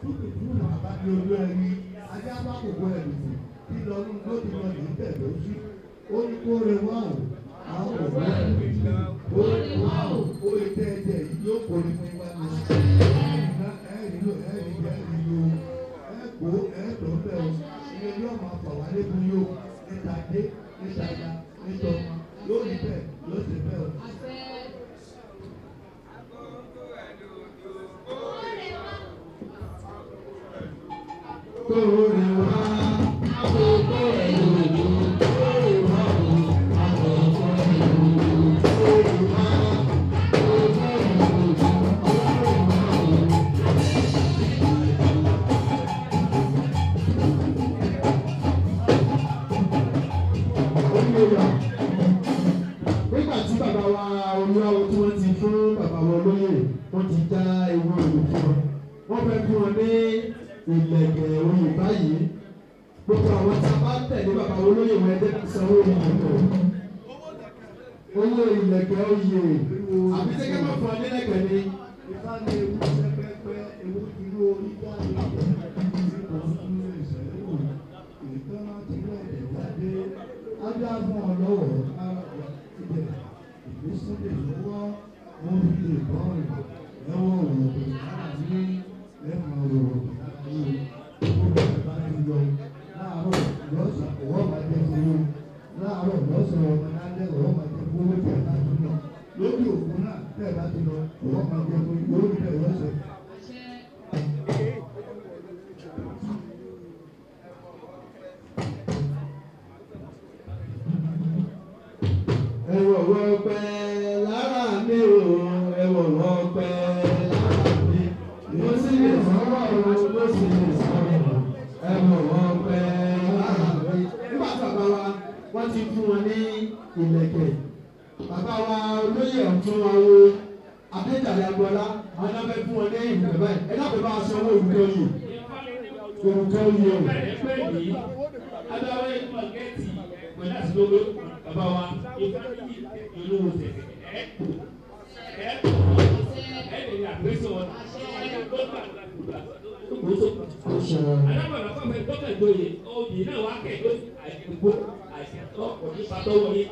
tútù fún bàbá ní ojú ẹni ajá bá kòkó ẹ̀rù tí lọ ní lóbi lọ ní bẹ̀ lójú ó ní kó rẹ wá o àwọn òkú ẹ̀rù ó rẹ wá o ó lè tẹ ẹ̀jẹ̀ yìí yóò kó ní fún wa ní ẹ̀rì ló ẹ̀kọ́ ẹ̀dọ́ bẹ̀ o ilé yóò máa fà wá lébùn yóò níta dé níta ya níta ọmọ lórí bẹ́ẹ̀ ló ti bẹ́ẹ̀ o. Kóore wá àkókò ẹ̀lòdò kóore wá o àkókò ẹ̀lòdò kóore wá àkókò ẹ̀lòdò kóore wá o. Nígbà tí bàbá wa Oluawo tí wọ́n ti fún bàbá wa olóyè wọ́n ti dá ewu òòlù fún wọn. Wọ́n fẹ́ fún wọn ní ìlẹ̀kẹ̀ oyè báyìí. Gbogbo àwọn tí a bá tẹ̀lé bàbá wa olóyè wọn ẹgbẹ́ ti sanwó ìlẹ̀kẹ̀. Owó ìlẹ̀kẹ̀ oyè àbí tẹ́kẹ́ máa fún ọ nílẹ̀kẹ̀ ni. Ìfá ní ewu pẹ́pẹ́pẹ́ ewu ti rú orí jáde. Ìtọ́nà ti rẹ̀ jáde. Ájá fún ọ lọ́wọ́ ibẹ̀ ìgbésílẹ̀ lọ́wọ́ wọ́n fi lè bọ́ ọ̀rọ̀ lọ́wọ́ òwò pẹ̀lú ní ẹ̀fọn òwò ayé owó bá ti lọ láàárọ̀ lọ́sàn ọwọ́ máa jẹ́ fún yóò láàárọ̀ lọ́sàn ọmọ lálẹ́ ọwọ́ máa jẹ́ fún owó tẹ̀ bá ti lọ lórí òkú náà tẹ̀ bá ti lọ ọwọ́ máa jẹ́ fún yóò rí bẹ́ẹ̀ lọ́sàn. Ẹ̀wọ̀n ọpẹ́ lára mi o, ẹ̀wọ̀n ọpẹ́ lára mi. Mo sì lè sọ̀rọ̀ o, mo sì lè sọ̀rọ̀. Ẹ̀wọ̀n ọpẹ́ lára mi. Nígbà tí bàbá wa wọ́n ti fún wọn ní ìlẹ̀kẹ̀. Bàbá wa olóyè ọ̀tún wa wo Adéjàre Agbọ́lá, àwọn náà fẹ́ fún wọn ní ìlẹ̀kẹ̀ báyìí. Ẹ dábàá bá a sanwó òrùka oyè. Òrùka oyè o. Adáwọ̀ ẹ̀kọ́ gẹ̀ẹ́tì pẹ̀lú àtìlógó bàbá wa Ifaniyi olówó tẹ̀lé ẹ̀ẹ́dẹ̀rẹ̀ àgbẹ̀sọ̀ wọn gbọ́dọ̀ àgbàgbà adábọ̀nà kọ́fẹ́ dọ́kà ìjòyè òbí náà wá kẹ́ àìsèkó àìsèkó ònípàtọ́wọ́ yìí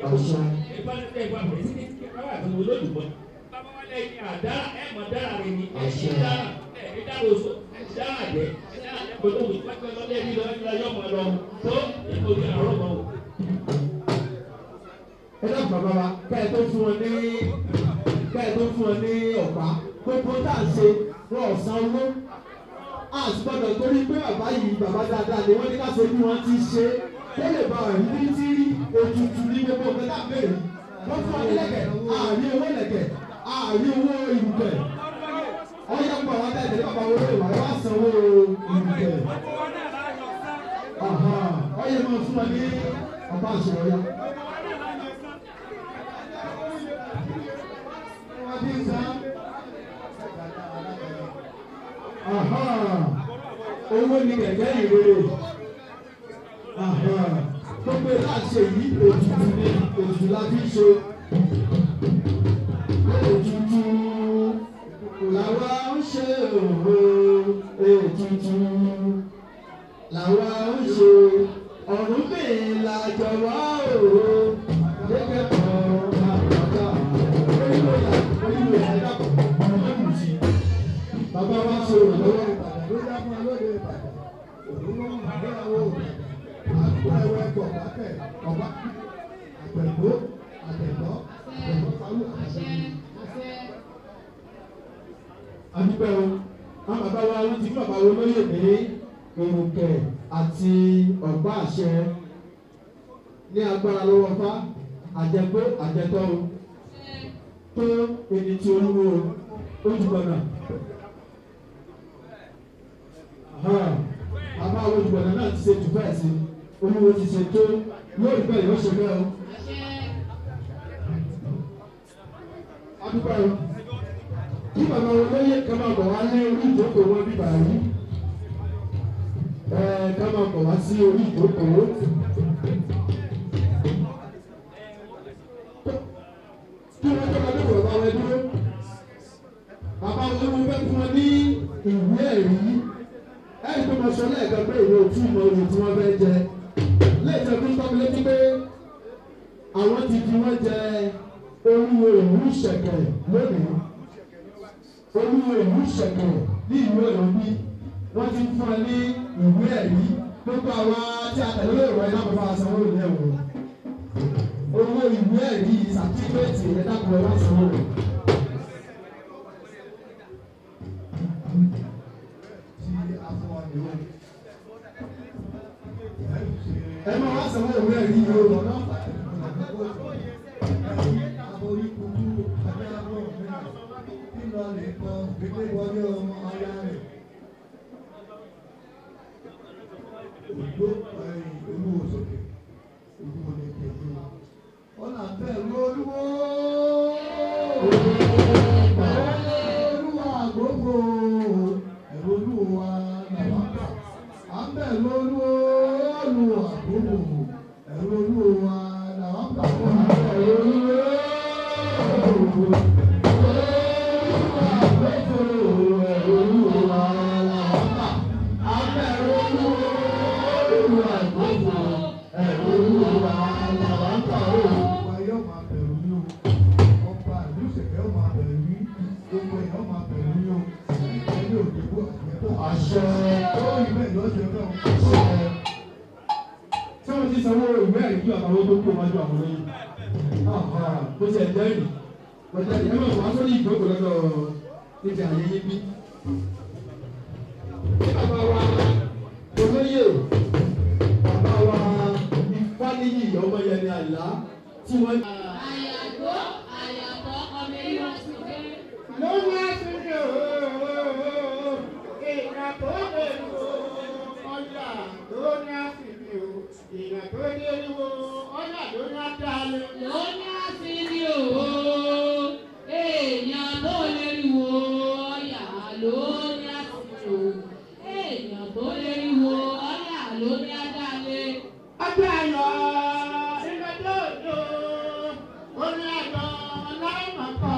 ìfaniyi ẹ̀fọ́ àpẹẹrẹ sí ní káwá àti olódùmọ̀ bàbá wa lẹ́yìn àdára ẹ̀mọ̀ dára rẹ̀ ní ẹ̀ṣin dára ẹ̀mí dára oṣù dára jẹ́ gbogbo ìpàkọ́ lọ́dẹ́ bí lọ́dẹ́ yọ̀mọ̀ lọ tó ìkòrí àrọ́ mọ́. Ẹ dábàá bàbá wa kẹ́ ẹ tó fún wọn ní ọ̀pá gbogbo tá à ń ṣe wọn ò san owó a sì gbọdọ̀ torí pé bàbá yìí bàbá dáadáa ni wọ́n ní ká ṣe bí wọ́n ti ṣe ó lè bá rí tí rí ètùtù ní gbogbo nǹkan tá à ń bèrè wọ́n fún wọn nílẹ̀kẹ̀ àárí owó lẹ̀kẹ̀ àárí owó ìrùkẹ̀ ọ̀yà ń bọ̀ wá tẹ̀lé bàbá wọlé ìwà ẹ̀ wá sanwó ìrùkẹ̀ ọ̀yà máa fún wọn ní ọ̀pá àṣẹ ọ̀yà. Owó ni kẹ̀kẹ́ ìrere. Gbogbo ìlàṣẹ yìí òtútù ni òtútù la fi ṣe. Òtútù làwa ń ṣe òwò ètùtù làwa ń ṣe ọ̀run mi làjọ̀wọ́ òwò gẹ́gẹ́ bọ̀ àgbàdo onílò ìdájọ́ ọ̀run mi. Bàbá wa ṣe òwò ló dá fún alóde Ìbàdàn òun ló ń gbéyàwó àgbà ẹwọ ẹgbọ ọbàkẹ ọba àgbẹ̀gbó àtẹ̀gbọ́ àtẹ̀gbọ́ pàlú àṣẹ. Adúpẹ́ o, àwọn bàbá wa wọ́n ti fún bàbá wọn lóyè ní ìrùkẹ̀ àti ọ̀gbá àṣẹ ní agbára lọ́wọ́ fá àjẹgbó àjẹtọ́ o tó ẹni tí olúwo ojúbọ̀nà. Àbá àwọn olùgbọ̀nà náà ti ṣe jù bẹ́ẹ̀ sí olúwo ti ṣe tó yóò rí bẹ́ẹ̀ yóò ṣe bẹ́ẹ̀ o. Adúpẹ́ o, kí bàbá wọn lóye ká máa bọ̀ wá ní orí ìjókòó wọn bíbà yìí ká máa bọ̀ wá sí orí ìjókòó. Kí wọ́n tó máa dúró bàbá wọn dúró. Bàbá wọn ló fẹ́ fún wọn ní ìwé ẹ̀rí ẹ̀rí tó máa sọ lẹ́ẹ̀kan pé ìwé òtún ìmọ̀ òye tí wọ́n fẹ́ jẹ lẹ́ẹ̀kan tó ń tọ́ mi létí pé àwọn ti fi wọ́n jẹ olúwo ìlú Ìṣẹ̀kẹ̀ lónìí olúwo ìlú Ìṣẹ̀kẹ̀ ní ìlú Ọ̀yọ́ bí wọ́n ti fún ẹ ní ìwé ẹ̀rí gbogbo àwọn tí a tẹ̀lé lóòrò ẹ̀ náà bá sanwó ìlú ẹ̀wọ̀n owó ìwé ẹ̀rí sàtífíkẹ́tì ẹ̀dàkùn ẹ̀ wá sanwó rẹ̀. ẹ máa wá sanwó ìwé ẹ̀rí yìí o lọ́nà. Ọ̀nà bẹ́ẹ̀ Olúwo àgbógbò ẹ̀rọ Olúwa làwọn kà á bẹ́ẹ̀ Olúwo àgbógbò ẹ̀rọ Olúwa làwọn kà á bẹ́ẹ̀ Olúwo àgbógbò ẹ̀rọ Olúwa làwọn kà á bẹ́ẹ̀ Olúwo àgbógbò ẹ̀rọ Olúwa làwọn kà ó. Àṣẹ tó ìwé ìlọ́sẹ̀ náà àṣẹ. Tí wọ́n ti sanwó ìwé ẹ̀rí kí àtàwọn tó kó wájú àwọn lẹ́yìn. Mo ti ẹ̀jẹ̀ rìn. Mo ti ẹ̀jẹ̀ rìn. Wọ́n sọ ní ìjókòó lọ́dọ̀ níbi àyẹyẹ bí. Bàbá wa olóyè bàbá wa Ifaniyi Ọmọyẹlẹ Àyìnlá tí wọ́n. Àyàgbó àyàbọ̀ ọmọ ìlú Sùgbé. Lórí àtúndì ooo, èèyàn tó lè wo ọjà tó ní àsìkò, èèyàn tó lè wo ọjà tó ní àdálẹ̀. Lóní àsìkò ooo, èèyàn tó lè wo ọ̀yà lóní àsìkò, èèyàn tó lè wo ọ̀yà lóní àdálẹ̀. Ọjọ́ ayọ̀ ìgbàdo òjò, orí àjọ láìmọ̀kọ́,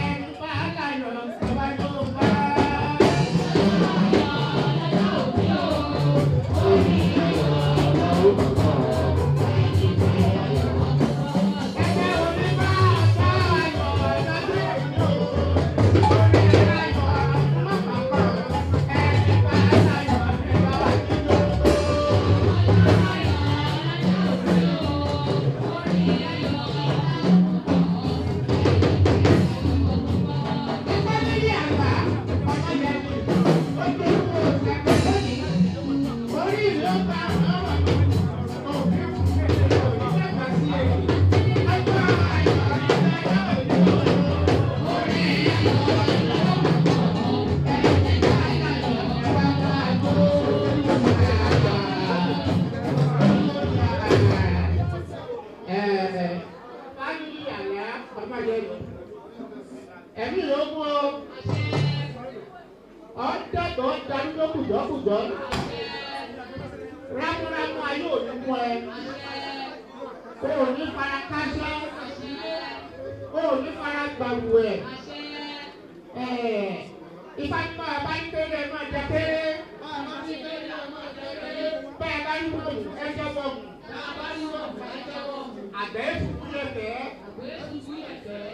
ẹni bá láyọ̀ ọba yóò bá. Ẹgbẹ́ orí bá àṣà ayọ̀ ìgbàdo òjò, orí ayọ̀ láìmọ̀kọ́, ẹni bá láyọ̀ ọba yóò bá. Ẹ̀mí ló mú ọ, ọ̀dọ́gbọ̀ darúgbó kùjọ́kùjọ́, rámúrámú ayé òní mú ẹ, o ò ní fara káṣọ́, o ò ní fara gbàgbù ẹ̀, ìfàgbọ́ abánikéré máa jẹ kéré, bẹ́ẹ̀ bá ní wọ́n ẹjọ́ bọ̀mù, àgbẹ̀ ètùkú yẹ fẹ́.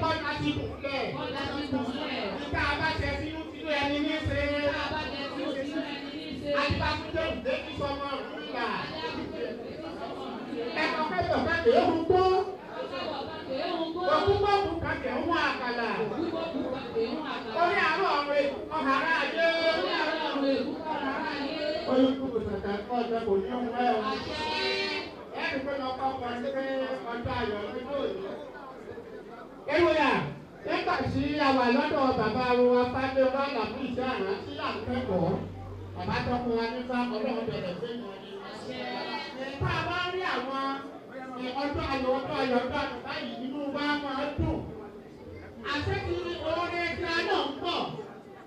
Kọ́ńtà ti dùn lẹ̀. Nígbà abájẹ sínú sínú ẹni ní ṣe. Adébáfúnjọ́ ìdè kí sọmọ ńlá. Ẹ̀kọ́ kẹ́kọ̀ọ́ kẹ́kẹ́ ehun gbó. Ògúngbòkú kẹ́kẹ́ ń wọ́n àkàlà. Orí àárọ̀ ọ̀rọ̀ ọ̀hárá ayé. Olùkúkú sàkà kọ́ ọjọ́ kò ní ohun ẹ̀ o. Ẹ̀rí pé ọkọ̀ ọkọ̀ ní pé ọjọ́ ayọ̀ nínú òní. Ewúrẹ́ nígbà tí a wà lọ́dọ̀ bàbá wa Fábí Ọlọ́lá fún ìṣe àrà tí à ń kẹ́kọ̀ọ́, bàbá tọkùn wa nípa ọlọ́run bẹ̀rẹ̀ sí ìmọ̀ni. Nípa wá rí àwọn ọjọ́ ayọ̀ báyìí nínú wa máa dùn. Àṣẹ́kì oore tí a náà ń pọ̀,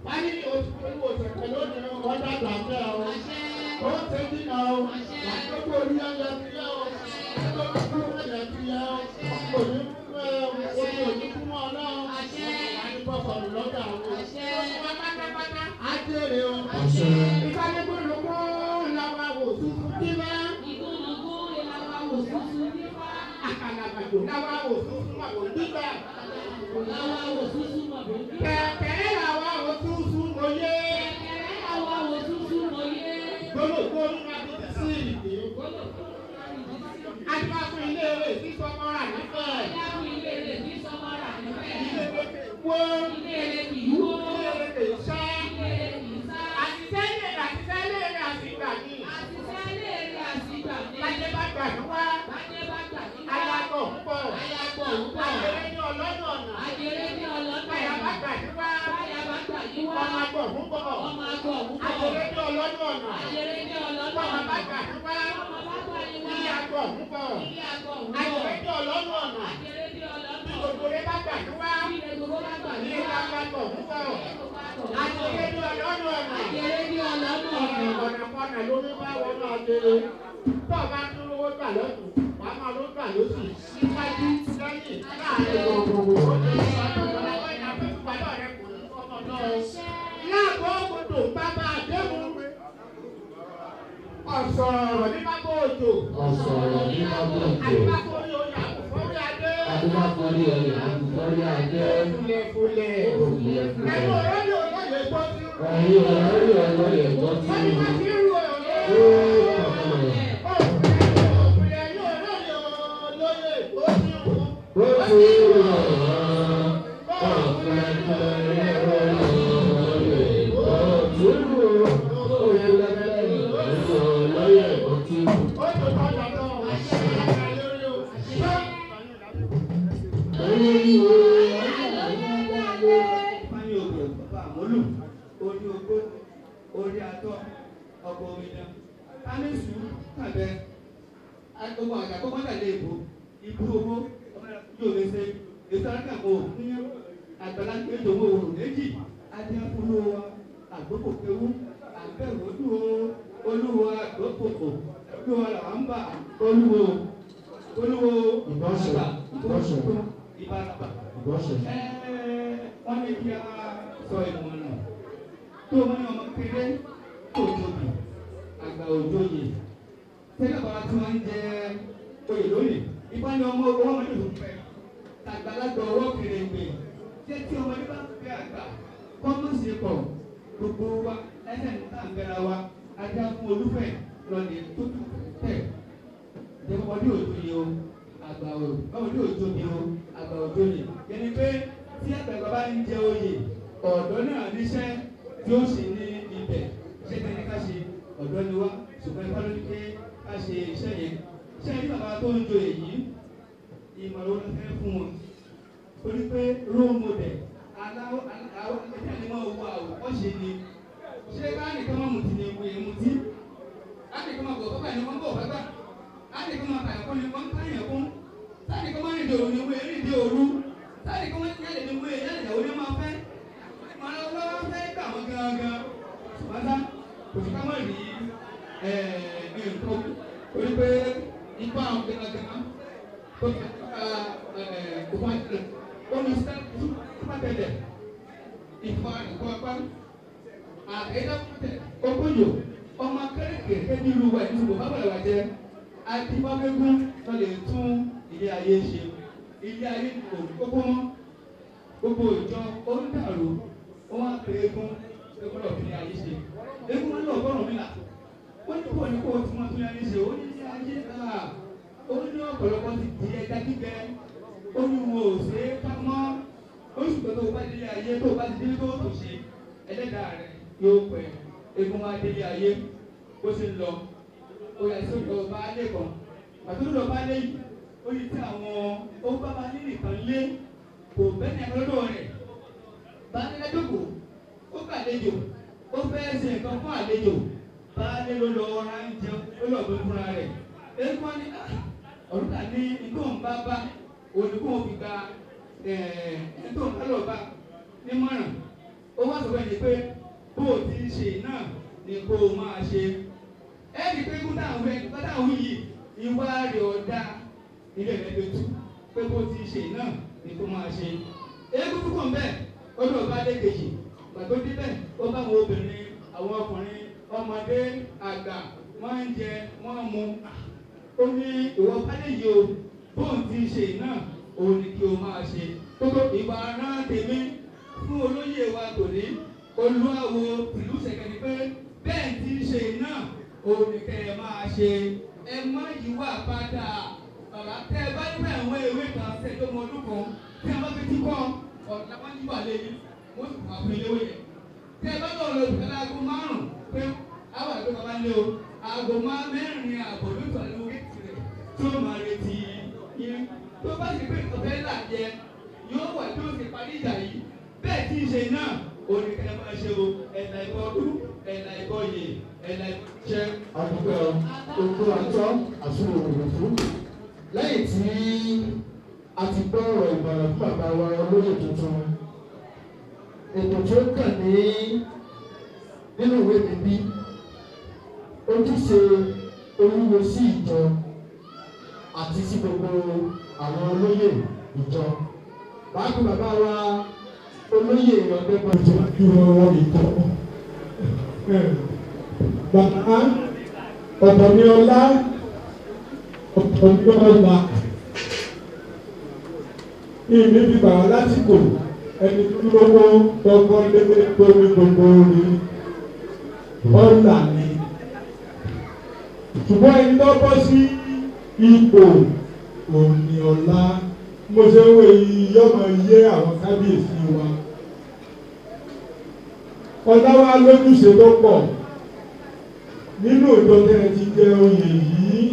wá ní oṣù òṣèlú lónìí ọjọ́ àgbàjẹ́ o. Ó ṣe dínà o, àgbẹ̀kọ̀ orí ọjọ́ ti yẹ o, àgbẹ̀kọ̀ orí ọjọ́ ti yẹ o, òní fún ẹ o, òní fún ọ náà. bọ́sọ̀rọ̀ lọ́dọ̀ àwọn ọmọ pátápátá á jèrè o. Ìfanigúnlùkú làwọn àwò tuntun tí bá. Ìgúnnugún làwọn àwò tuntun tí bá. Àkàlàbàjò làwọn àwò tuntun àwò nígbà. Làwọn àwò tuntun mọ̀ bí. Kẹ̀kẹ́ làwọn àwò tuntun mọ̀yé. Kẹ̀kẹ́ làwọn àwò tuntun mọ̀yé. Gbólógbó ní abidí sí ìdí. Adúlá fún ilé ìwé sísọ mọ́ra nífẹ̀ẹ́. Adúlá fún ilé ìwé sísọ mọ́ra nífẹ̀ẹ́. Ilé ìwé wó. Ilé ìwé kì í wó. Ilé ìwé kì í sá. Ilé ìwé kì í sá. Àtisẹ́lẹ̀ àtìgbà ní. Àtisẹ́lẹ̀ àtìgbà ní. Bájẹ́ bá gbà ní wá. Bájẹ́ bá gbà ní wá. Ayàgbọ̀ ń bọ̀. Ayàgbọ̀ ń bọ̀. Àjèrè ní ọlọ́nà ọ̀nà. Àjèrè ní ọlọ́nà ọ̀nà. Báyà bá gbà ní wá. Báyà bá gbà ní wá. Ọmọ àgbọ̀ ń bọ̀. Ọmọ àgbọ̀ ń bọ̀. Àjèrè ní ọlọ́nà ọ̀nà. Àjèrè ní ọlọ́nà ọ̀nà. Báyà bá gbà ní wá. Ọmọ bá gbà ní wá. Ilé àgbọ̀ ń bọ̀. Ilé àgbọ̀ ń bọ̀. Àjèrè ní ọlọ́nà ọ̀nà. Àjèrè ní ọlọ́nà ọ̀nà. Bí gbogbo rẹ̀ bá gbà ní wá. Bí gbogbo bá gbà ní Ilé wá. àgbọ̀ ń bọ̀. Àjèrè ní ọlọ́nà ọ̀nà. Àjèrè ní ọlọ́nà ọ̀nà. Ọ̀nà ló ní bá wọnú àjèrè. Tó o bá ń dúró wó gbà lọ́dún, wà á máa ló gbà lóṣù. Síwájú lẹ́yìn láàrin gbogbo ó lè sọ ọ̀dọ̀ ọ̀dọ̀ ìyá fún ìpàdé rẹ̀ kò ní ọmọ náà. Láàbọ̀ òkòtò bàbá àdéhùn. Ọ̀sọ̀rọ̀ ní bàbá òjò. Ọ̀sọ̀rọ̀ ní bàbá òjò. Àdìbàkọ̀ orí oyè àkùfọ́rí adé. Adúláfọ́ ní oyè àkùfọ́rí adé. Fúlẹ̀fúlẹ̀. Ẹ̀yin ọ̀rọ̀ ni olóyè gbọ́ sí. Ẹ̀yin ọ̀rọ̀ ni olóyè gbọ́ sí. Wọ́n ní wọ́n ti rú ọ̀rọ̀. Orí atọ́ ọkọ̀ omidan kámẹ́sù kàbẹ́ gbogbo àgbà kó wọ́n tẹ̀lé ìbò ìbú owó yóò lè ṣe ètò alákàkọ́ ní àgbàlá ìdòwò òòrùn méjì adéhàfúnú àgbókò kéwú àbẹ̀wò olúwo àgbókòkò olúwo làwàmbà olúwo Ìbọ̀ṣẹ̀. ìbáraba. Wọ́n ní kí a sọ ìmọ̀ràn tó mọ́ ní ọmọ kékeré tó tóbi àgbà òjòyè tẹ́lẹ̀ bàbá tí wọ́n ń jẹ oyè lónìí ìbá ní ọmọ owó ọmọdé tó fẹ́ tàgbàlagbà ọwọ́ kèrègbè jẹ́ tí ọmọdé bá fẹ́ àgbà kọ́mọ̀sì pọ̀ gbogbo wa ẹsẹ̀ níta àgbẹ̀rẹ̀ wa ajá fún olúfẹ̀ lọ́lẹ̀ tó tù tẹ̀ jẹ́ ọmọdé òjòyè o àgbà ọmọdé òjòyè o àgbà òjòyè yẹni pé tí àgbàgbà bá ń jẹ oyè ọ̀dọ́ náà níṣẹ́ tí ó sì ní ibẹ̀ iṣẹ́ tí ní ká ṣe ọ̀dọ́ ni wá ṣùgbọ́n ipá ló ní pé ká ṣe iṣẹ́ yẹn iṣẹ́ yìí bàbá tó ń jo èyí ìmọ̀ràn ló fẹ́ fún wọn torí pé role model aláwọ̀ ẹ̀jẹ̀ ni wọ́n wo àwòkọ́ṣe ni ṣé ká nìkan máa mutí ni ewu yẹn mutí ká nìkan máa bọ̀ bàbá ni wọ́n bọ̀ bàbá ká nìkan máa pààyàn kọ́ ni wọ́n pààyàn kún ká nìkan máa rìn dòrò ni ewu yẹn rìn dé òru ká nìkan máa yálẹ̀ ni ewu yẹn yálẹ̀ ìyàwó ni máa fẹ́ máa lọ́wọ́ fẹ́ gbà wọ́n gangan ṣùgbọ́n kò sí ká má rí nǹkan torí pé ipa àwọn gangan tó ti òfò àtìlẹ̀ olùsẹ́kù pàtẹ́lẹ̀ ìfọ̀ àpá àtẹ̀yẹ́dá pàtẹ́ okòyò ọmọ akẹ́rẹ́kẹ́ kẹ́bí irú wa ìdúró bàbá rẹ̀ wá jẹ́ àti bábẹ́gún lọ lè tún ilé ayé ṣe ilé ayé kókó mọ́ gbogbo ìjọ onídàrú wọn á pè égún égún lọ́ọ̀ fi ilé ayé ṣe égún wọn lọ ọgọ́rùn-ún mi là wọ́n ní kò ní kó tí wọ́n tún ayé ṣe ó ní ilé ayé ó ní ọ̀pọ̀lọpọ̀ ti di ẹja gbígbẹ ó ní wọn ò ṣe é ká mọ́ oṣù tó bá délé ayé tó bá ti délé tó tó ṣe ẹlẹ́dàá rẹ̀ yóò pẹ́ égún wa délé ayé bó ṣe ń lọ ó yà sí ọ̀dọ̀ bá lé kan pàtó lọ bá lé yìí ó ní tí àwọn ó bá bá lé nìkan lé kò bẹ́ẹ̀ ní ẹ̀kọ́ rẹ̀ bá lé lẹ́jọ́kọ̀ ó gbàlejò ó fẹ́ ṣe nǹkan fún àlejò bá lé ló lọ ọ̀rá ń jẹun ó lọ gbé fúnra rẹ̀ égún wa ní ọ̀rúkà ní ikú òun bá bá òdìkú òun fi gba ẹ̀ẹ́dọ̀ ńlọ́ba nímọ̀ràn ó wá sọ̀rọ̀ ẹni pé bó o ti ṣe náà ni kó o máa ṣe ẹ̀ẹ́dì pé kú táwọn yìí ìwà rẹ̀ ọ̀dà ilé rẹ̀ lè tú pé bó o ti ṣe náà ni kó máa ṣe eégún tó kàn bẹ́ẹ̀ ó ní ọba dé kejì gbàgbó débẹ̀ ó bá àwọn obìnrin àwọn ọkùnrin ọmọdé àgbà wọ́n ń jẹ wọ́n ń mu ó ní ìwọ pálíyì o bóun ti ṣe náà òun ni kí o máa ṣe gbogbo ìwà rán tèmi fún olóyè wa tòní Olúawo tìlú Ṣẹ̀kẹ̀ ni pé bẹ́ẹ̀ ti ṣe náà òun ni kẹ́ ẹ máa ṣe ẹ má yíwà padà bàbá tẹ́ ẹ bá nípa àwọn ewé kan tẹ́ tó mọ ọdún kan tí a bá fi ti kọ́ ọ̀nà wọn yíwà lẹ́yìn wọ́n sì wà fún eléwé yẹn tẹ́ ẹ bá lọ lọ ìfẹ́ aago márùn-ún pé àwọn àgbẹ̀ bàbá lé o aago mẹ́rin àbọ̀ ló tọ̀ ní orí tirẹ̀ tó máa retí yín tó bá ti pé ọ̀fẹ́ là jẹ yóò wà tó ti parí ìjà yìí bẹ́ẹ̀ tí ń ṣe náà òní kẹ́ ẹ máa ṣe o ẹ̀là ìbọn ọdún ẹ̀là ìbọn yè ẹ̀là ìbọn ṣẹ́. àdúgbò ojú àjọ àṣùwò òfurufú lẹ́yìn tí a ti gbọ́ ọ̀rọ̀ ìmọ̀ràn fún bàbá wa olóyè tuntun ètò tó kàn ní nínú ìwé mi bí ojúṣe olúwo sí ìjọ àti sí gbogbo àwọn olóyè ìjọ báàkì bàbá wa olóyè ọ̀dẹ́gbọ̀n tó dúró wọn ìtọ́ bàbá ọ̀pọ̀ ní ọlá ọ̀pọ̀ ní ọlá ìní bí bàbá lásìkò ẹni tí lówó tọgbọ́n lébé tó ní gbogbo orí ọ̀là ni ṣùgbọ́n ẹni tó bọ́ sí ipò òní ọ̀la mo ṣe ń wé yọmọ yé àwọn kábíyèsí wa ọ̀la wa lójúṣe tó pọ̀ nínú ìjọ tẹ́ ẹ ti jẹ oyè yìí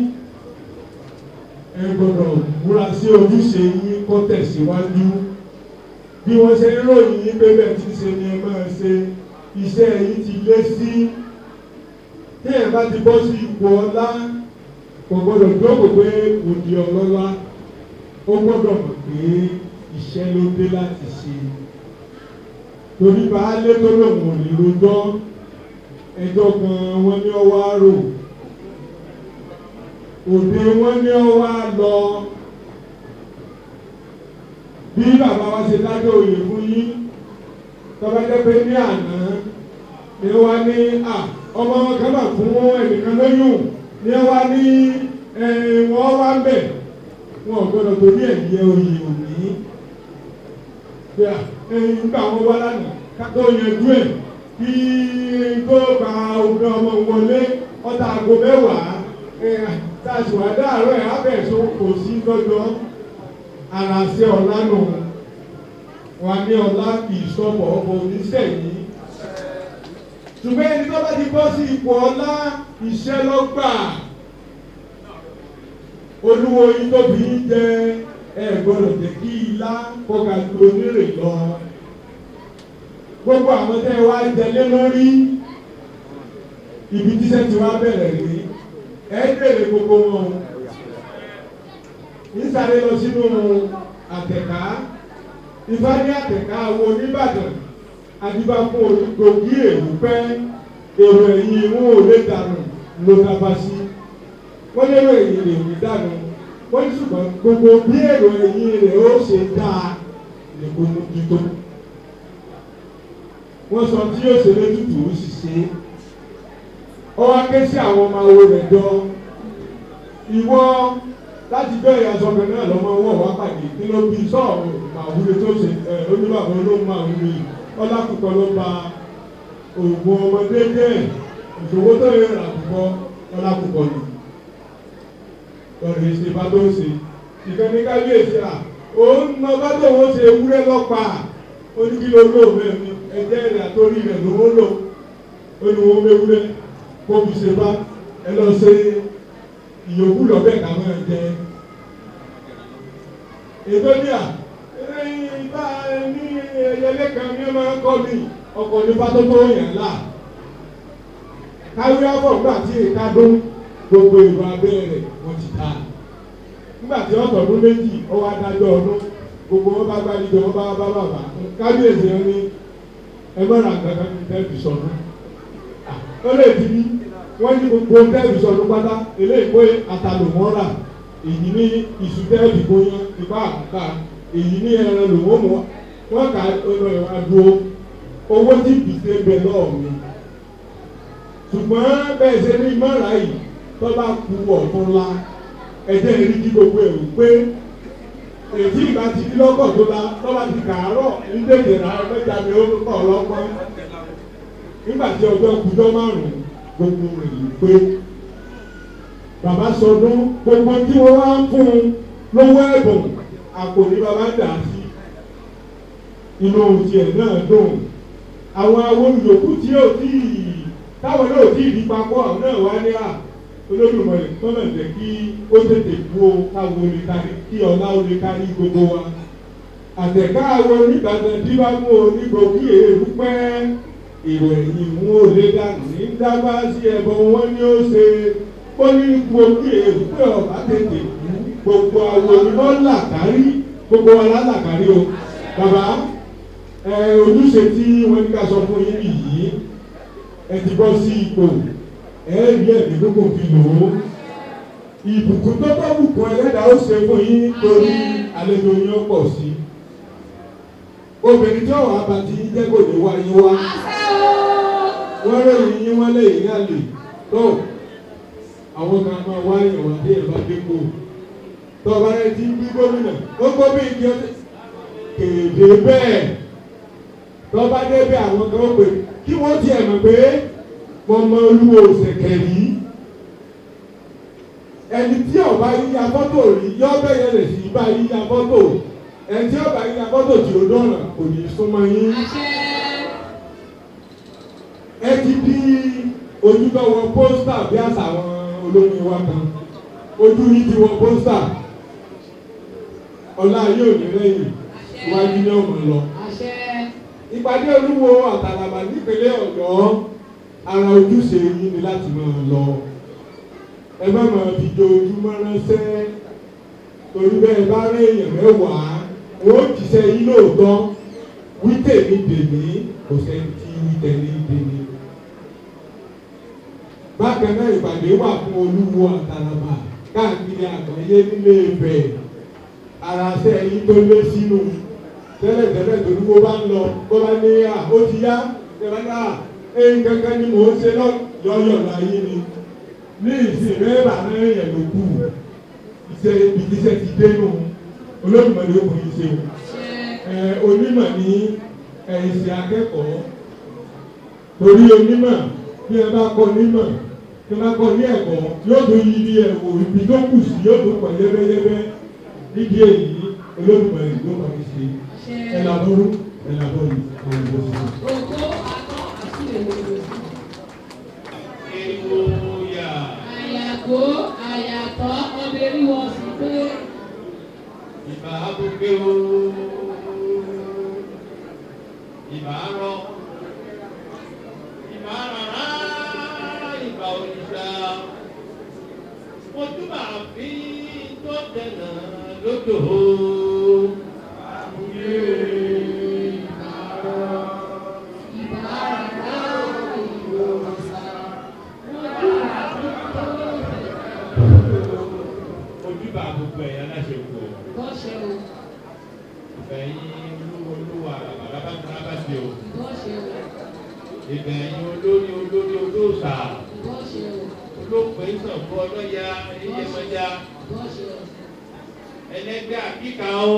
ẹ gbọ́dọ̀ múra sí ojúṣe yín kó tẹ̀síwájú bí wọ́n ṣe ń ròyìn yín pé bẹ́ẹ̀ ti ṣe ni ẹ máa ṣe iṣẹ́ yín ti lé sí tí ẹ bá ti bọ́ sí ipò ọlá kò gbọ́dọ̀ jókòó pé kò di ọlọ́lá ó gbọ́dọ̀ mọ̀ pé iṣẹ́ ló dé láti ṣe torí baálé tó lòun ò ní rojọ́ ẹjọ́ kan wọ́n ní ọwọ́ àrò òde wọ́n ní ọwọ́ àlọ bí bàbá wa ṣe dájọ́ òye fún yín tọ́ba jẹ́ pé ní àná ni wọ́n ní ọmọ wọn kan máa fún ẹnìkan lóyún ní wọ́n ní wọ́n wá ń bẹ̀ wọn ò gbọ́dọ̀ torí ẹ̀yẹ oyè òní nígbà wọn wá lánàá kátó yanjú ẹ̀ kí tó gba obìnrin ọmọ wọlé ọ̀tá aago mẹ́wàá tàṣùwà dáàrọ̀ ẹ̀ abẹ́ẹ̀sọ kò sí lọ́jọ́ ara ṣe ọ̀la nù wọn ní ọ̀la kì í sọ̀pọ̀ ọkọ̀ oníṣẹ́yìn ṣùgbọ́n ẹni tó bá ti bọ́ sí ipò ọlá iṣẹ́ lọ́gbà olúwo yìí tóbi ń jẹ ẹ gbọ́dọ̀ jẹ́ kí ilá kọ́ka ju onírè lọ gbogbo àwọn tẹ́ wá jẹlé lórí ibi tíṣẹ́ ti wá bẹ̀rẹ̀ rí ẹ bèrè gbogbo wọn ìsàlẹ lọ sínú àtẹ̀ká Ifaniyi àtẹ̀ká wo nìbàdàn àdìbà fún olùgbòǹgì èrò pẹ́ èrò ẹ̀yìn wọn ò lè dànù ló dábàá sí wọ́n lérò ẹ̀yìn rẹ̀ ò ní dànù wọ́n ní ṣùgbọ́n gbogbo bí èrò ẹ̀yìn rẹ̀ ó ṣe dáa ní gbogbo títọ́ wọ́n sọ tí yóò ṣe létùtù ó sì ṣe ọ wá ké sí àwọn ọmọ awo rẹ̀ jọ ìwọ láti gbé ìyàsọ̀kan náà lọ́mọ wọn wá pàdé kí ló bí sọ́ọ̀rù màwúre tó ṣe oníbàbọ̀ olóhùn màwúre ọlákùkọ ló ba oògùn ọmọdé jẹ́ ìṣòwò tó yẹ àkùkọ ọlákùkọ ni lọ́rọ̀ ìṣe bá tó ṣe ìkànnì kábíyèsí òun náà bá tó wọ́n ṣe ewúrẹ́ lọ́pàá oníkìlọ̀ olóòmẹ́ mi ẹ̀jẹ̀ rẹ̀ àtòrí rẹ̀ ló wọ́n lò ó ní wọ́n mẹ́wúrẹ́ kó fi ṣe bá ẹ lọ ṣe ìyókù lọ́bẹ̀ ká máa jẹ ètò ní bá ní ẹyẹlé kan ní ọmọ ẹ̀kọ́ mi ọkọ̀ nípa tó tó yàn lá káwé ọkọ̀ nígbà tí èka dún gbogbo èrò abẹ́ rẹ̀ wọ́n ti ta nígbà tí ọ̀tọ̀ ọdún méjì ọwọ́ adájọ́ ọdún gbogbo wọn bá gbàdúgbò wọn bá bàbá kábíyèsí wọn ní ẹgbẹ́rún àgbàdo ní tẹ́lifí sọ̀dún ó lè ti ní wọ́n ní gbogbo tẹ́lifí sọ̀dún pátá eléyìí pé àtàlùmọ́ra èyí ní ìṣù tẹ́lifí gbóyán ipá àkùkà èyí ní ẹran lòwó mọ́ wọ́n kà ọ̀nà ìwà dúró owó tí gbèsè bẹ lọ́ọ̀ mi ṣùgbọ́n bẹ́ẹ̀ ṣe ní mọ́ra yìí tó bá ku ọ̀tún la ẹ̀jẹ̀ rí kí gbogbo èrò pé èyí ìgbà tí lọ́kọ̀ tó la tó bá ti kàárọ̀ ní tètè rà mẹ́ta ni ó kọ̀ lọ́pọ̀ nígbà tí ọjọ́ kùjọ́ márùn-ún gbogbo rẹ̀ yìí pé bàbá sọdún gbogbo tí wọ́n wá ń fún un lówó ẹ̀bùn àpò ní bàbá dà sí inú tiẹ̀ náà dùn àwọn awolùyòkú tí yóò tí táwọn náà tí ì di papọ̀ àwọn náà wá ní à Olódùmarè tọ́nà jẹ́ kí ó tètè kú o káwọn olè kárí kí ọlá olè kárí gbogbo wa àtẹ̀ká àwọn onígbàdàn tí bá mú onígbòkí èrú pẹ́ ìròyìn mú olè dànù ní dábà sí ẹbọ wọn ni ó ṣe ó ní gbòkí èrú pé ọba tètè kú gbogbo àwọn onímọ̀ làkárí gbogbo wa lálàkárí o bàbá ojúṣe tí wọ́n ní ká sọ fún yín yìí ẹ ti bọ́ sí ipò rí ẹ̀mí gbogbo fi lò ó ìbùkún tó bá bùkún ẹlẹ́dàá ó ṣe fún yín torí àlejò yín ó pọ̀ sí obìnrin tí ọ̀wọ́ abàtì yín jẹ́ kò ní wá yín wá wọ́n ròyìn yín wọ́n lè yín àlè tó àwọn kan máa wá yàn wá dé ẹ̀bá dépò tọ́ba rẹ̀ ti ń bí gómìnà ó gómìnà kí ó kéde bẹ́ẹ̀ tọ́ba débẹ̀ àwọn kan ó pè kí wọ́n tiẹ̀ mọ̀ pé mọ Olúwo Ìsẹ̀kẹ̀ rí ẹni tí ọba yíya fọ́tò rí yọ bẹ́yẹ lè sí bá yíya fọ́tò ẹni tí ọba yíya fọ́tò tí ó dọ̀nà kò ní súnmọ́ yín ẹ ti di ojúbọ̀wọ̀ pósítà bí àṣà àwọn olórin wa kan ojú yìí ti wọ pósítà ọlá yóò ní lẹ́yìn iwájú ní ọmọ lọ ìpàdé Olúwo Àtàlàbà nípínlẹ̀ Ọ̀yọ́ ara ojúṣe yín ni láti máa lọ ẹ má máa fi ojoojúmọ́ ránṣẹ́ torí bẹ́ẹ̀ bá rí èèyàn mẹ́wàá wọ́n ó jíṣẹ́ yín lóòótọ́ wí tèmi dèmí kò sẹ́ni tí wí tẹ̀lé dèmí. bákan náà ìpàdé wà fún Olúwo Àtàlàbà káàkiri àgbáyé nílé Ifẹ̀ ara ṣẹ́ yín tó lé sínú tẹ́lẹ̀tẹ́lẹ̀ tó dúró bá ń lọ bó bá ní ó ti yá tẹ́lẹ̀ ẹ̀yìn kankan ni mò ń ṣe lọ́yọ̀ láyé ni ní ìsìn mẹ́bà náà yẹn ló kù iṣẹ́ iṣẹ́ ti dénú Olódùmarè ó fún iṣẹ́ o onímọ̀ ní ìṣe akẹ́kọ̀ọ́ torí onímọ̀ bí ẹ bá kọ́ onímọ̀ tí wọ́n bá kọ́ ní ẹ̀kọ́ yóò tó yí bí ẹ̀wò ibi tó kù sí yóò tó pọ̀ yẹ́bẹ́yẹ́bẹ́ nídìí èyí Olódùmarè ló máa ń ṣe ẹ̀làbọ̀rú ẹ̀làbọ̀rú àwọn ìwọ̀sùn. Àyàgò àyàtọ̀ ọbẹ̀rí wọ sí pé. Ìbà abúgbé o, ìbà arọ, ìbà rárá, ìbà òrìṣà. Mo túbà fi tó dẹ̀nà lódò o. Abúgbé ìbà arọ, ìbà rárá, ìbà òrìṣà. Ojúbà gbogbo ẹ̀yà láṣepọ̀. Bọ́ṣẹ̀ o. Ìbẹ̀yìn olúwa àbàlábàtà sí o. Bọ́ṣẹ̀ o. Ìbẹ̀yìn olórí olóòṣà. Bọ́ṣẹ̀ o. Olóòpẹ̀ ìsọ̀kú ọlọ́ya ẹyẹmọjá. Bọ́ṣẹ̀ o. Ẹlẹ́gbẹ́ àkíkà o.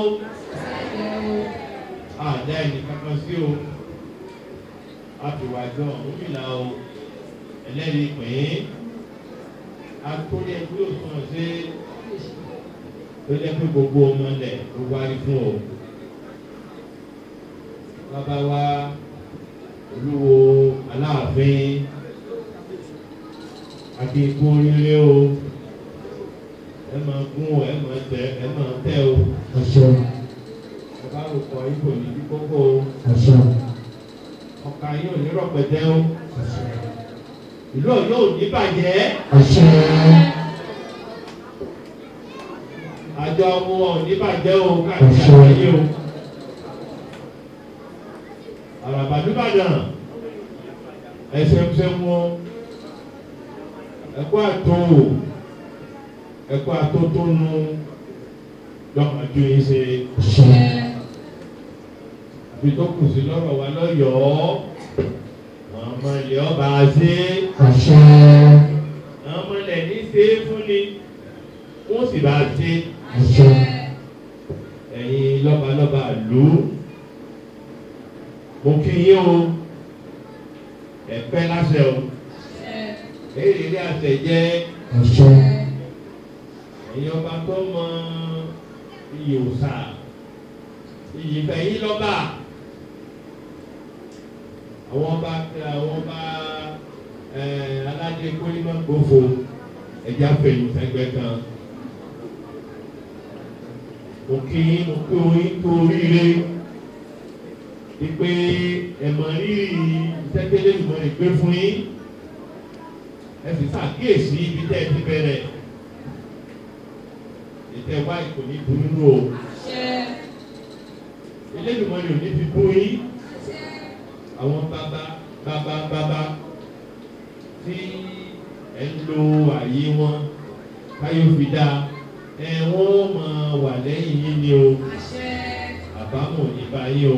Sẹ́gbẹ̀ o. Àdá ẹnì kankan sí o. Àfìwàjọ òmìnira o. Ẹlẹ́rìí pín. Akórí ẹgbẹ́ òsùn ṣe tó jẹ́ pé gbogbo ọmọ ilẹ̀ ló wárí fún o. Bàbá wa Olúwo Aláàfin akíkú oríire o. Ẹ máa gún o, ẹ máa tẹ, ẹ máa tẹ o. Bàbá òkò ibò ní bí kókó o. Ọkà yóò ní rọpẹtẹ o. Ìlú Ọ̀yọ́ ò ní bàjẹ́. Àjọ ọmọ ò ní bàjẹ́ o káàkiri àgbáyé o. Àràbà nìbàdàn ẹsẹ̀ wọn ẹ̀kọ́ àtótónu lọ́kànjú yìí ṣe. bí tó kù sí lọ́rọ̀ wa lọ́yọ̀ọ́ àwọn ọmọ ilẹ̀ ọba ṣe àṣẹ. àwọn ọmọ ilẹ̀ ní ṣe é fún ni wọ́n sì bá ṣe àṣẹ. ẹ̀yin lọ́balọ́ba lù ú mo kí yín o ẹ̀pẹ́ láṣẹ o èyí ilé àṣẹ jẹ́ àṣẹ. ẹ̀yin ọba tó mọ iyì òòṣà iyì fẹ̀yìn lọ́ba àwọn ọba aládé kórìmọ̀ gbófo ẹ̀já fẹ̀yìn sẹ́gbẹ́ kan mo kí oyin tó oríire ìpè ẹ̀mọ̀ rírì ìtẹ́tẹ́lẹ́ ìmọ̀ ìgbé fún yín ẹ sì ṣàkíyèsí ibi tẹ́ ẹ ti bẹ̀rẹ̀ ìtẹ́ wá ìkò ní burú o Elédùmarè ò ní fi bú yín àwọn bàbá tí ẹ ń lo ààyè wọn káyọ̀ fi dá wọ́n máa wà lẹ́yìn yín ni o àbámọ̀ ní báyìí o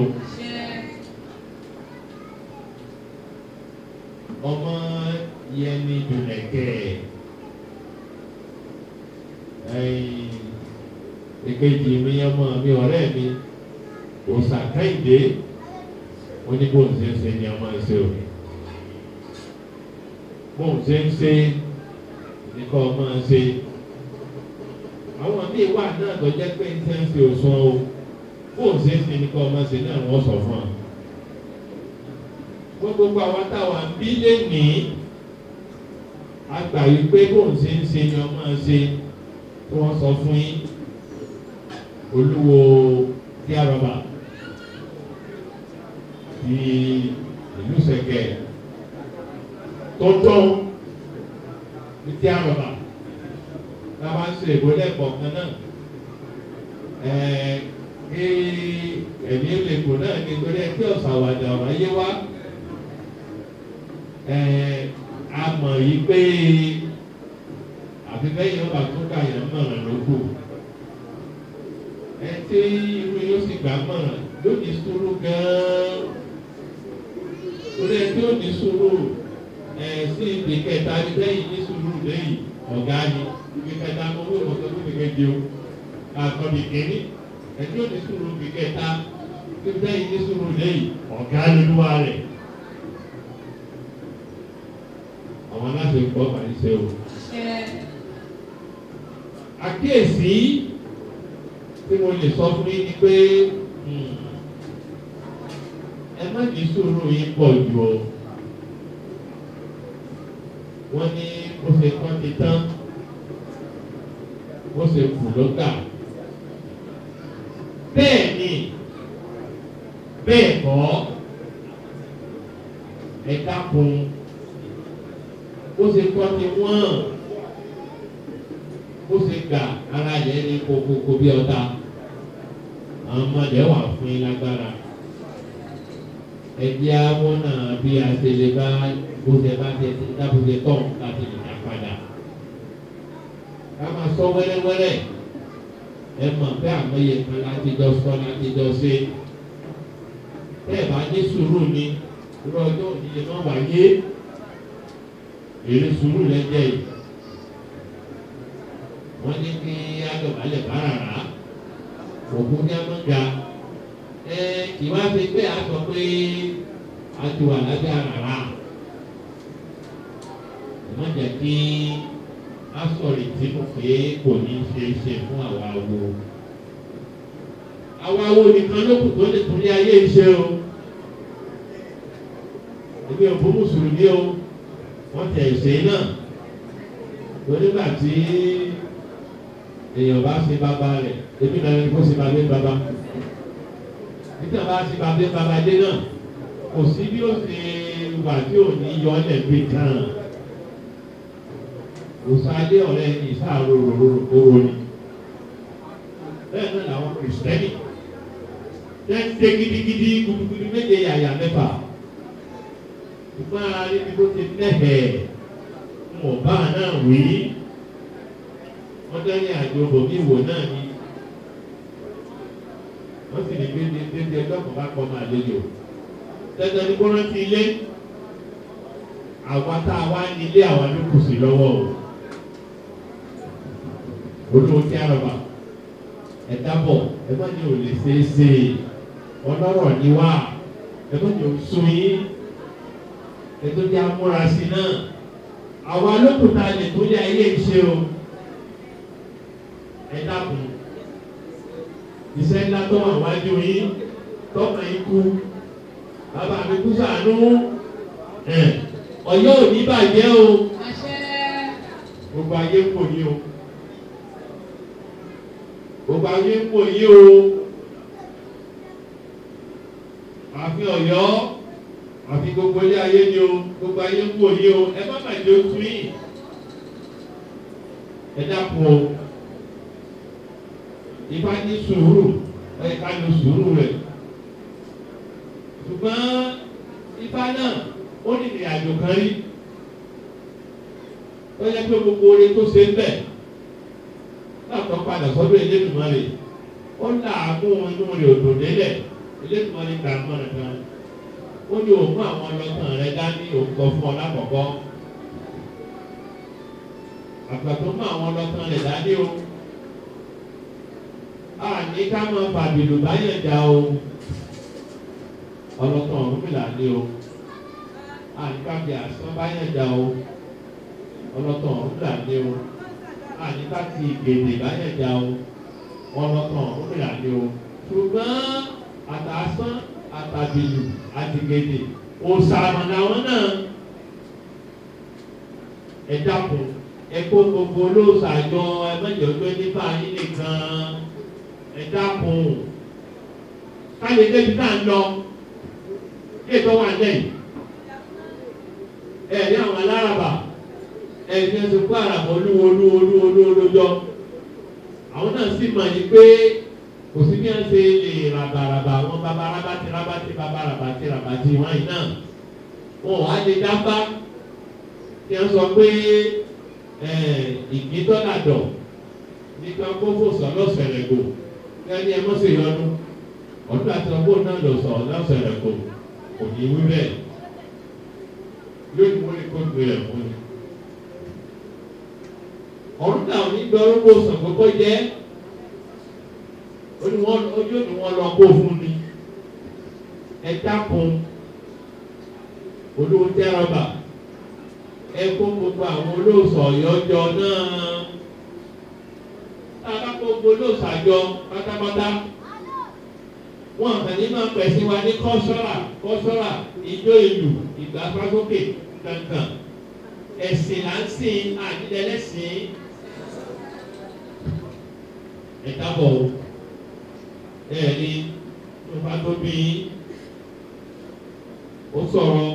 ọmọ Yẹmi Dùnẹ̀kẹ́ ìkejì mi ọmọ mi ọ̀rẹ́ mi òòsà Kẹ́hìndé wọ́n ní bóun ṣe ń ṣe ni ọmọ ẹ̀ṣẹ̀ o bóun ṣe ń ṣe ní kọ́ ọmọ ẹ̀ṣẹ̀ àwọn míì wà náà tó jẹ́ pé ń ṣe ń ṣe òṣùwọ̀n o bóun ṣe ń ṣe ní kọ́ ọmọ ẹ̀ṣẹ̀ náà wọ́n sọ fún ọ gbogbo àwọn táwa ń bí lé ní àgbà yìí pé bóun ṣe ń ṣe ni ọmọ ẹ̀ṣẹ̀ tí wọ́n sọ fún yín Olúwo Díàrọ̀bà ti ìlú Ṣẹ̀kẹ̀ tó tán ní Díàrọ̀bà lábá ń ṣe ìbólẹ̀ kọ̀ọ̀kan náà ẹ̀mí ìlẹ̀kùn náà ní torí ẹgbẹ́ ọ̀sàwàdà wáyé wá a mọ̀ yìí pé àfi bẹ́yìn ọba tó kàyàn mọ̀ràn ló kù tí irú yóò sì gbà mọ̀ràn yóò ní sùúrù gan-an torí ẹ tí ó ní sùúrù sí ibi kẹta ní lẹ́yìn ní sùúrù lẹ́yìn ọ̀gá ni ibi kẹta mo wí ọmọ tó tó fi kẹjọ àkọ́bí kìíní ẹ tí ó ní sùúrù ibi kẹta ní lẹ́yìn ní sùúrù lẹ́yìn ọ̀gá ni lúwa rẹ̀ àwọn aláṣẹ ìkọ́ màá ṣe o. Àkíyèsí tí mo lè sọ fún yín ni pé ẹ má ní sùúrù yín pọ̀ jù o. Wọ́n ní bó ṣe kán ti tán bó ṣe kù ló kà. Bẹ́ẹ̀ ni bẹ́ẹ̀ kọ́ ẹ dákun bó ṣe kọ́ ti wọ́n bó ṣe gbà ara yẹn ní kókókó bí ọ̀tá àwọn ọmọdé wà fún yín lágbára ẹ̀jẹ̀ àwọn náà bí a ṣe lè bá bó ṣe bá ṣe dábòṣe tọ̀ láti lè dá padà ká máa sọ wẹ́rẹ́wẹ́rẹ́ ẹ mọ̀ pé àmọye kan láti jọ sọ láti jọ ṣe bẹ́ẹ̀ bá ní sùúrù ni irú ọjọ́ òní lè má wáyé èrè sùúrù lẹ́jẹ̀ yìí wọ́n ní kí adọ̀bálẹ̀ bárara òkú ní amọ́ga kì wá fi pé a sọ pé a ti wà lábẹ́ àràrà wọ́n jẹ́ kí a sọ̀rọ̀ tí mo pé kò ní ṣe é ṣe fún àwa wo àwa wo nìkan ló kù tó lè torí ayé iṣẹ́ o èmi ò bó mùsùlùmí o wọ́n tẹ̀ ìṣe náà onígbà tí èèyàn bá ṣe bàbá rẹ̀ ebi náà ni kó ṣe bàbá nígbà bá ṣe bàbá dé náà kò sí bí ó ṣe wà tí ò ní yọ ọ́ lẹ́gbẹ́ tán òsàlẹ̀ ọ̀rẹ́ ní ìsáàrò òrò ni bẹ́ẹ̀ náà làwọn kìrìsìtẹ́nì jẹ́ ń dé gidigidi gudugudu méje yàyà mẹ́fà ìpín ara rí bí bó ti nẹ́hẹ̀ẹ́ mọ̀ bá náà wí wọ́n dẹ́rìn àjò bòmí wò náà ni wọ́n sì ní bí dédé ẹjọ́ kan bá pọ̀ máa lélẹ̀ o. Dandan ni kó rántí ilé. Àwa tá a wá ní ilé àwọn ló kù sí lọ́wọ́ o. Olówó tí a rọ̀bà. Ẹ dábọ̀, ẹ má ní ò lè ṣe é ṣe. Ọlọ́rọ̀ ni wá. Ẹ má ní ò sún yín. Ẹ tó di amúrasí náà. Àwa lókùtà lè tó lé ayé ìṣe o. Ẹ dákun. Iṣẹ́ ńlá tó wà wájú yín tọ́kàn yín kú bàbá mi kú ṣàánú Ọ̀yọ́ ò ní bàjẹ́ o gbogbo ayé ń pò yín o gbogbo ayé ń pò yín o àfi Ọ̀yọ́ àfi gbogbo ilé ayé ni o gbogbo ayé ń pò yín o ẹ má bàjẹ́ oṣù yìí ẹ dákun o. Ifá ní sùúrù ẹ ká lo sùúrù rẹ̀ ṣùgbọ́n Ifá náà ó ní ìrìn àjò kan rí ó yẹ pé gbogbo oore tó ṣe ń bẹ̀ láàtọ̀ padà sọ́dọ̀ Elédùmarè ó làágùn inú rẹ̀ òdò délẹ̀ Elédùmarè gbà mọ́ rẹ̀ kan ó ní òun àwọn ọlọ́tàn rẹ̀ dání òkò fún ọ lákọ̀ọ́kọ́ àgbà tó mú àwọn ọlọ́tàn rẹ̀ dání o. Ní ká máa fàbìlù báyẹn jà o ọlọ́tàn Ọ̀rúnmìlà ní o ní ká fi àsán báyẹn jà o ọlọ́tàn Ọ̀rúnmìlà ní o ní ká fi ìgbèdè báyẹn jà o ọlọ́tàn Ọ̀rúnmìlà ní o ṣùgbọ́n àtàsán àtàbìlù àtìgbèdè òòṣàmọ̀ làwọn náà ẹ dákun ẹ kó gbogbo olóòṣàjọ ẹ mẹ́jọ gbé nípa yín nìkan. Ẹ dákun káyé débi tá à ń lọ kí ètò wà lẹ́yìn ẹ ní àwọn alárabà ẹ ní ẹsẹ fún àràbà olúwo lójọ àwọn náà sì mọ̀ yìí pé kò sí bí wọ́n ṣe lè ràbàràbà àwọn babarabati babarabati wọ́n yìí náà wọn ò wá lè dábàá kí wọ́n sọ pé ìgbìntọ́nàdọ̀ nípa kófò sọ lọ́sẹ̀rẹ̀ kò kẹ́ni ẹ mọ́ sí ìyọnu ọdún àti ọgbọ́n náà lọ sọ lọ́sẹ̀rẹ̀ kò ní wí bẹ́ẹ̀ lónìí wọ́n lè kó gbé rẹ̀ fún mi. ọdún náà ní gbọ́rọ́gbó sàn kókó jẹ́ ojú ni wọ́n lọ kó fún mi ẹ dákun olówó tẹ́rọ̀bà ẹ kó gbogbo àwọn olóòsàn ọ̀yọ́jọ náà. Gbogbo olóòṣàjọ pátápátá wọn kàn ní máa pẹ̀sí wa ní kọ́sọ́rà ijó ìlú ìgbàfásókè kankan ẹ̀sìn là ń sìn àdídẹ́lẹ́sìn ẹ̀dábọ̀ ẹ̀rí tó bá tó bí ó sọ̀rọ̀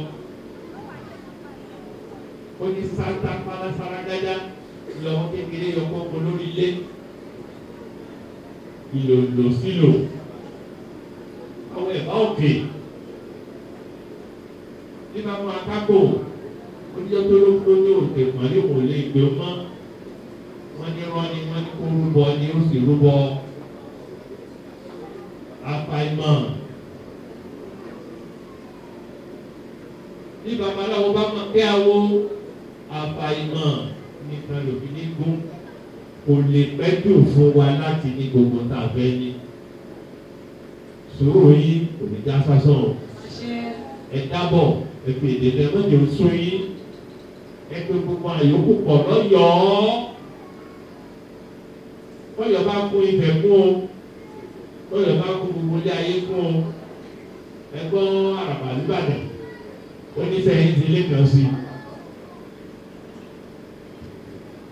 ó ní sáńtà pálásárá lọ́wọ́ kékeré yọkọ́ lórí ilé. Ìlòlò sílò àwọn ẹ̀bá òkè nígbà mú akápò oníjọ́ tó ló kó ní òkè pọ̀n ní òun lè gbé mọ́ wọ́n ní rán ni wọ́n ní kó rúbọ ni ó sì rúbọ àfàìmọ̀ ní babaláwo bá mọ̀ kí awo àfàìmọ̀ nìkan lòfin ní gún kò lè pẹ́jù fún wa láti ní gbogbo tá a fẹ́ ní. Sùúrù yín kò ní já sásán o. Ẹ dábọ̀ ẹ fi èdè tẹ mọ́jọ sún yín. Ẹ pé gbogbo àyókù pọ̀ lọ́yọ̀ọ́. Bọ́yọ̀ bá kún ibẹ̀ kún o. Bọ́yọ̀ bá kún gbogbo ilé ayé kún o. Ẹ gbọ́ àràbà nígbàdàn. Ó ní sẹ́yìn ti ilé kan sí i.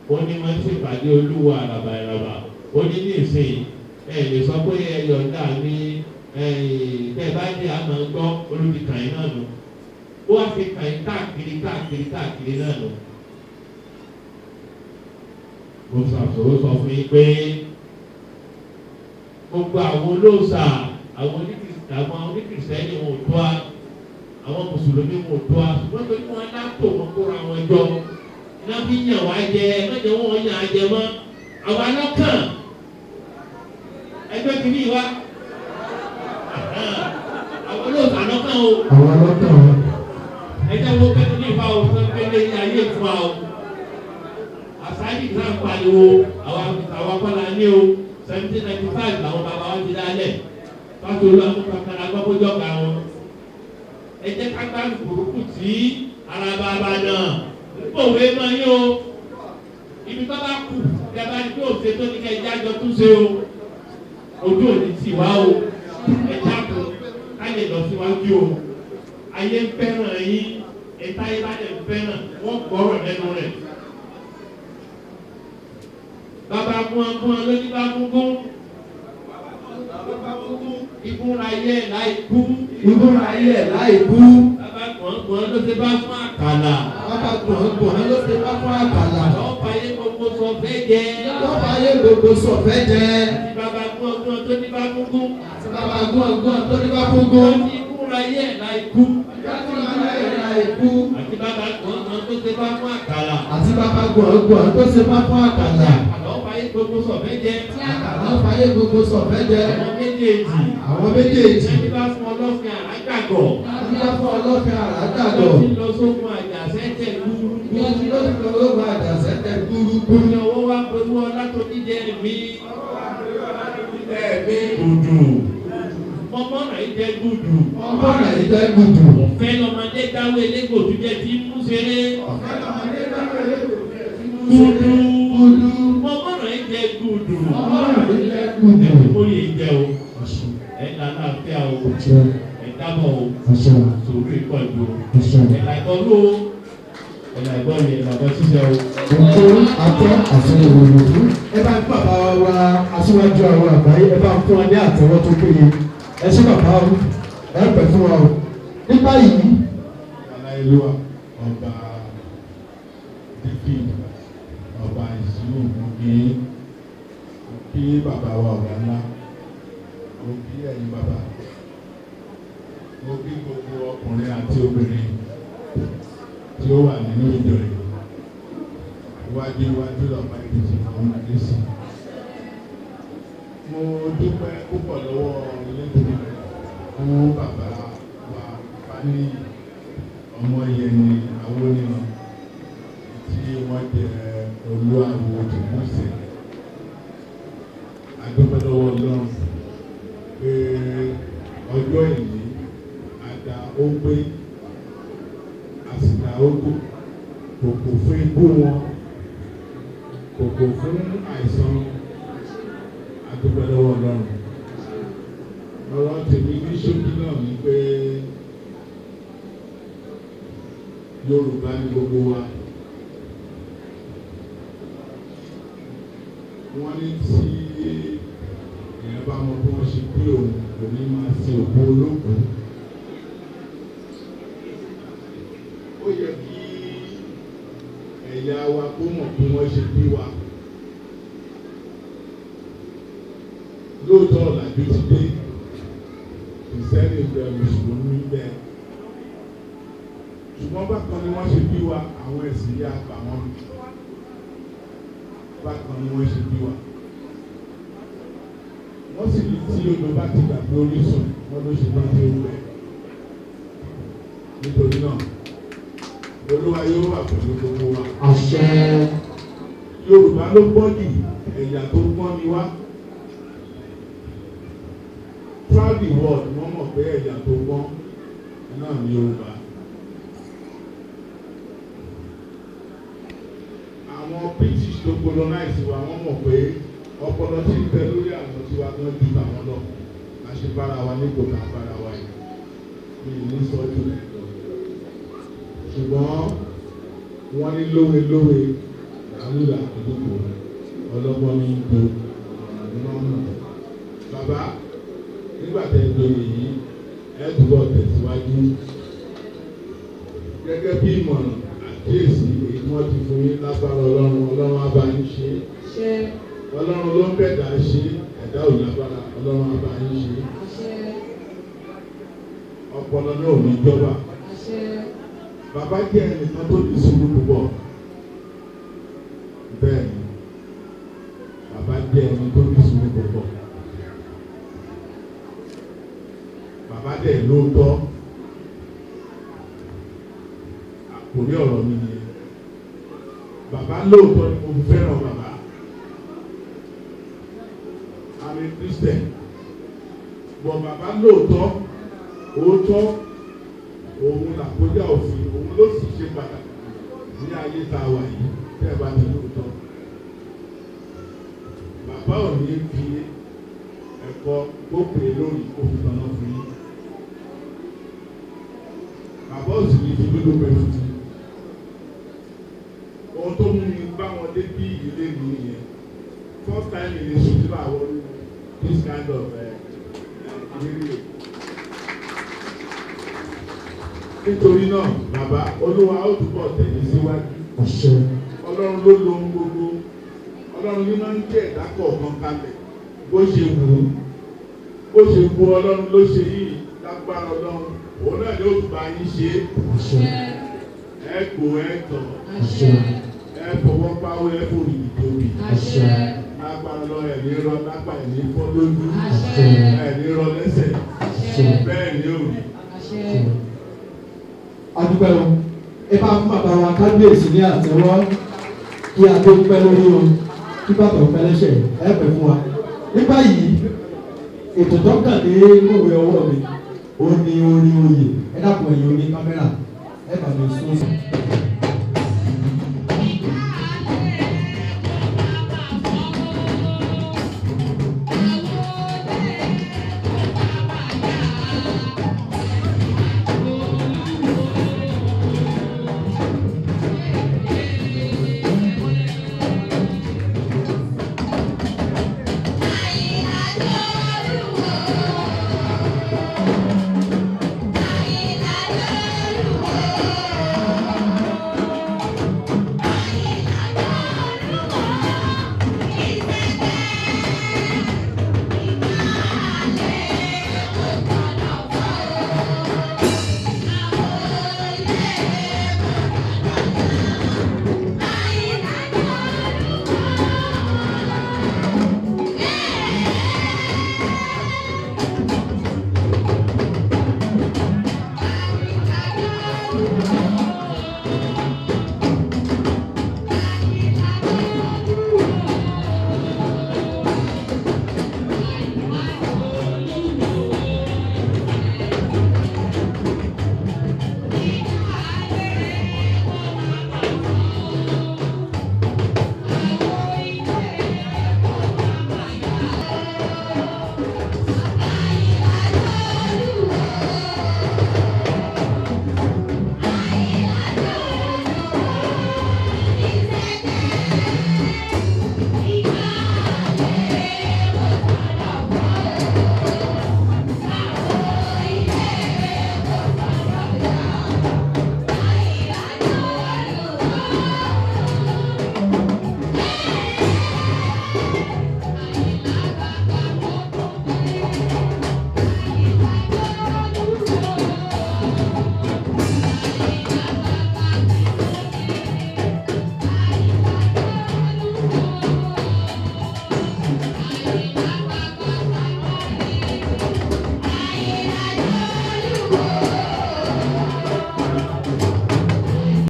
Ó ní wọ́n ti pàdé olúwo àràbà ó ní ìsìn lè sọ pé ẹyọ̀ǹda ní tẹ́ bá dé àmọ́ gbọ́ olùdí kàyín náà nù ó wá fi kàyín káàkiri náà nù. Mo ṣàṣòro sọ fún yín pé gbogbo àwọn olóòṣà àwọn oníkìrìsìtẹ́nì wọn ò tó a àwọn mùsùlùmí wọn ò tó a ṣùgbọ́n tó ní wọn látò wọn kóra wọn jọ náà fi yàn wá jẹ mẹ́jọ wọn yàn á jẹ mọ́ àwa lọ́kàn ẹgbẹ́ kìíní wa lọ́kàn o. àwọn ọlọ́kàn. Ẹjẹ́ wo pẹ́ẹ́tù ní ìfà òun fẹ́ pẹ́ẹ́lẹ́ ní ayé ìfà o. Àsáyì náà pariwo àwọn akọ́lá ní o 1795 làwọn bàbá wa ti dálẹ̀. Fáṣọ olú àwọn kankan agbọ́bọ́jọ́ ga wọn. Ẹ jẹ́ ká gbá burúkú tí ara bàbá náà nípòwé máa yín o. Ibi tó bá kù kí a bá ní kí òṣè tó ní ká ẹjẹ́ àjọ tún ṣe o. Ojú òní tì wá o. Ẹjẹ́ àpò ká lè lọ síwájú o. Ayé ń fẹ́ràn yín, ẹ̀ta yín bá lè fẹ́ràn, wọ́n gbọ́rọ̀ lẹ́nu rẹ̀. Bàbá gbọ́n lóní bá gúngún. Ìbúra ayé láì kú. ìbúra ayé láì kú. Bàbá gbọ́n ló ṣe bá fún àkàlà. bàbá gbọ̀n ló ṣe bá fún àkàlà. Lọ́ọ̀fà ayé gbogbo sọ fẹ́ jẹ. lọ́ọ̀fà ayé gbogbo sọ fẹ́ jẹ. Àti bàbá gbọ́n tó ní bá gúngún. àti bàbá gbọ̀n tó ní bá gúngún. Ìbúra ayé láì kú. ìbúra ayé láì kú. Àti bàbá gbọ́n tó ṣe bá fún àkàlà. àti bàbá gbọ̀n tó ṣe bá fún àkàlà. Lọ́ọ̀fà ayé gbogbo sọ fẹ́ jẹ. lọ́ọ̀fà ayé gbogbo sọ fẹ́ jẹ. àwọn méjèèjì. Ẹni bá fún ọlọ́fin àlágàgọ̀. ẹni bá fún ọlọ́fin àlágàgọ̀. Ló ti lọ sókun àjàsẹ́tẹ̀ gbúrúgbúrú. ló ti lọ sókun àjàsẹ́tẹ̀ gbúrúgbúrú. Ní ọwọ́ wa pẹ̀lú ọlá tó díjẹ mi. Ẹ̀mí gbùdù. Mọ́mọ́ràn yìí jẹ́ gbùdù. mọ́mọ́ràn yìí jẹ́ gbùdù. Ọ̀fẹ́ lọ́mọdé dáwọ́ elégbò tó jẹ́ tí mú ṣeré. ọ̀fẹ́ lọ́mọdé dáwọ́ elégbò tó jẹ́ tí mú Gbùdù. gbùdù. Mọ́mọ́ràn yìí jẹ́ gbùdù. mọ́mọ́ràn yìí jẹ́ gbùdù. Ẹ̀mí kò yẹ jẹ́ o. Ẹ̀dá náà fẹ́ o. Ẹ̀dábọ̀ o. Sòrò ìpọ̀jù o. Ẹ̀dá ìtọ́lú o. Ẹ̀dá ìgbọ́ni ẹ̀dá ìgbọ́ ṣíṣe o. Òkú atọ́ àti ìròyìn. Ẹ bá ń bàbá wa aṣíwájú àwọn àgbáyé, ẹ bá ń fún wa ní àtẹ́wọ́ tó péye. Ẹ ṣé bàbá o, ẹ pẹ̀ fún wa o. Ní báyìí. Aláìlúwà ọba David ọba ìṣúná kí bàbá wa ọ̀gá ńlá mo kí ẹ̀yin bàbá mo kí gbogbo ọkùnrin àti obìnrin tí ó wà nínú ìjọ rẹ̀ iwájú lọ́pàá ìdíje àwọn àdéṣe. Mo dúpẹ́ púpọ̀ lọ́wọ́ ilé-ìgbìmọ̀ fún bàbá wa Ifaniyi Ayinla Awoniran tí wọ́n jẹ́ Oluawo Isake. A dúpẹ́ lọ́wọ́ Ọlọ́run pé ọjọ́ ìní àdá ó gbé àsìkò àókò kòkò fún ikú wọn kòkò fún àìsàn. A dúpẹ́ lọ́wọ́ Ọlọ́run. Ọ̀rọ̀ tèmi ní ṣókí náà ni pé Yorùbá ní gbogbo wa. Wọ́n ní tí èèyàn bá mọ bí wọ́n ṣe pé òun kò ní máa ṣe òkú olókùn. Ó yẹ kí ẹ̀yà wa kó mọ̀ bí wọ́n ṣe bí wa. Lóòótọ́ ọ̀làjú ti dé, Kìrìsìtẹ́nì bẹ̀ Mùsùlùmí bẹ̀. Ṣùgbọ́n bákan ni wọ́n ṣe bí wa, àwọn ẹ̀sìn yá bà wọ́n. Bákan ni wọ́n ṣe bí wa. Wọ́n sì ní tí odò bá ti gbà pé orísun, wọ́n ló ṣe máa ń dé wẹ̀. Nítorí náà, Olúwa yóò wà pẹ̀lú gbogbo wa. Àṣẹ. Yorùbá ló gbọ́ jù, ẹ̀yà tó gbọ́n ni wá. Throughout the world, wọ́n mọ̀ pé ẹ̀yà tó gbọ́n náà ni Yorùbá. Àwọn British tó colonize wa, wọ́n mọ̀ pé ọpọlọ tí ń bẹ lórí àwọn tí wa gan ju àwọn lọ. A ṣe bára wa ní gbogbo àbára wa yìí. Mi ò ní sọ́jú rẹ̀ lọ. Ṣùgbọ́n wọ́n ní lówe àlùlà àdúgbò ọlọ́gbọ́n ní gbò ọ̀nà. Bàbá nígbà tẹ́ ẹ lóye yìí ẹ túbọ̀ tẹ̀síwájú gẹ́gẹ́ bí ìmọ̀ràn àkíyèsí èyí tí wọ́n ti fún yín lágbára Ọlọ́run á bá yín ṣe. Ọlọ́run ló ń bẹ̀dá ṣe ẹ̀dá ò lágbára Ọlọ́run á bá yín ṣe. Ọpọlọ náà ò ní jọba. Bàbá jẹ́ ẹnìkan tó ní sùúrù púpọ̀. Bẹ́ẹ̀ ni bàbá jẹ́ ẹni tó ní sùúrù púpọ̀. Bàbá dẹ̀ lóòótọ́ kò rí ọ̀rọ̀ mi nìyẹn. Bàbá lóòótọ́ ni mo fẹ́ràn bàbá. I'm a Christian. Bọ̀ bàbá lóòótọ́, òótọ́, òun làkójá òfin, òun ló sì ṣe pàtàkì ní ayé tá a wà yìí tẹ́ ẹ bá ti lóòótọ́. Bàbá ò ní fi ẹ̀kọ́ tó pè é lórí òfin tọ̀nà fún yín. Bàbá ò sì ní fi gbogbo pé fún yín. Ohun tó mú mi bá wọn dé bí ilé mi nìyẹn. First time in the city I was this kind of area. Nítorí náà, bàbá Olúwa ó túbọ̀ tẹ̀lé síwájú. Ọlọ́run ló lo ohun gbogbo. Ọlọ́run yìí máa ń jẹ́ ẹ̀dá kọ̀ọ̀kan kalẹ̀ bó ṣe wù ú. Bó ṣe wù Ọlọ́run ló ṣe yìí lágbára Ọlọ́run. Òun náà ni ó tún bá yín ṣe. Ẹ kò ẹ tọ̀. Ẹ fọwọ́ pawọ́ ẹ fò yìí tóbi. Agbára lọ ẹ̀mí rọ lápá ẹ̀mí fọ́ lójú. Ẹ̀mí rọ lẹ́sẹ̀. Bẹ́ẹ̀ ni ó rí. Adúpẹ́ o, ẹ bá fún bàbá wa kábíyèsí ní àtẹ́wọ́ kí a tó dúpẹ́ lórí o, kí bàbá òfin ẹlẹ́ṣẹ̀ ẹ pẹ́ fún wa. Nígbà yìí, ètò tó kàn ní ìwé ọwọ́ mi, ó ní orin oyè, ẹ dàpọ̀ ẹ̀yìn oní kámẹ́rà, ẹ bá mi sún sí.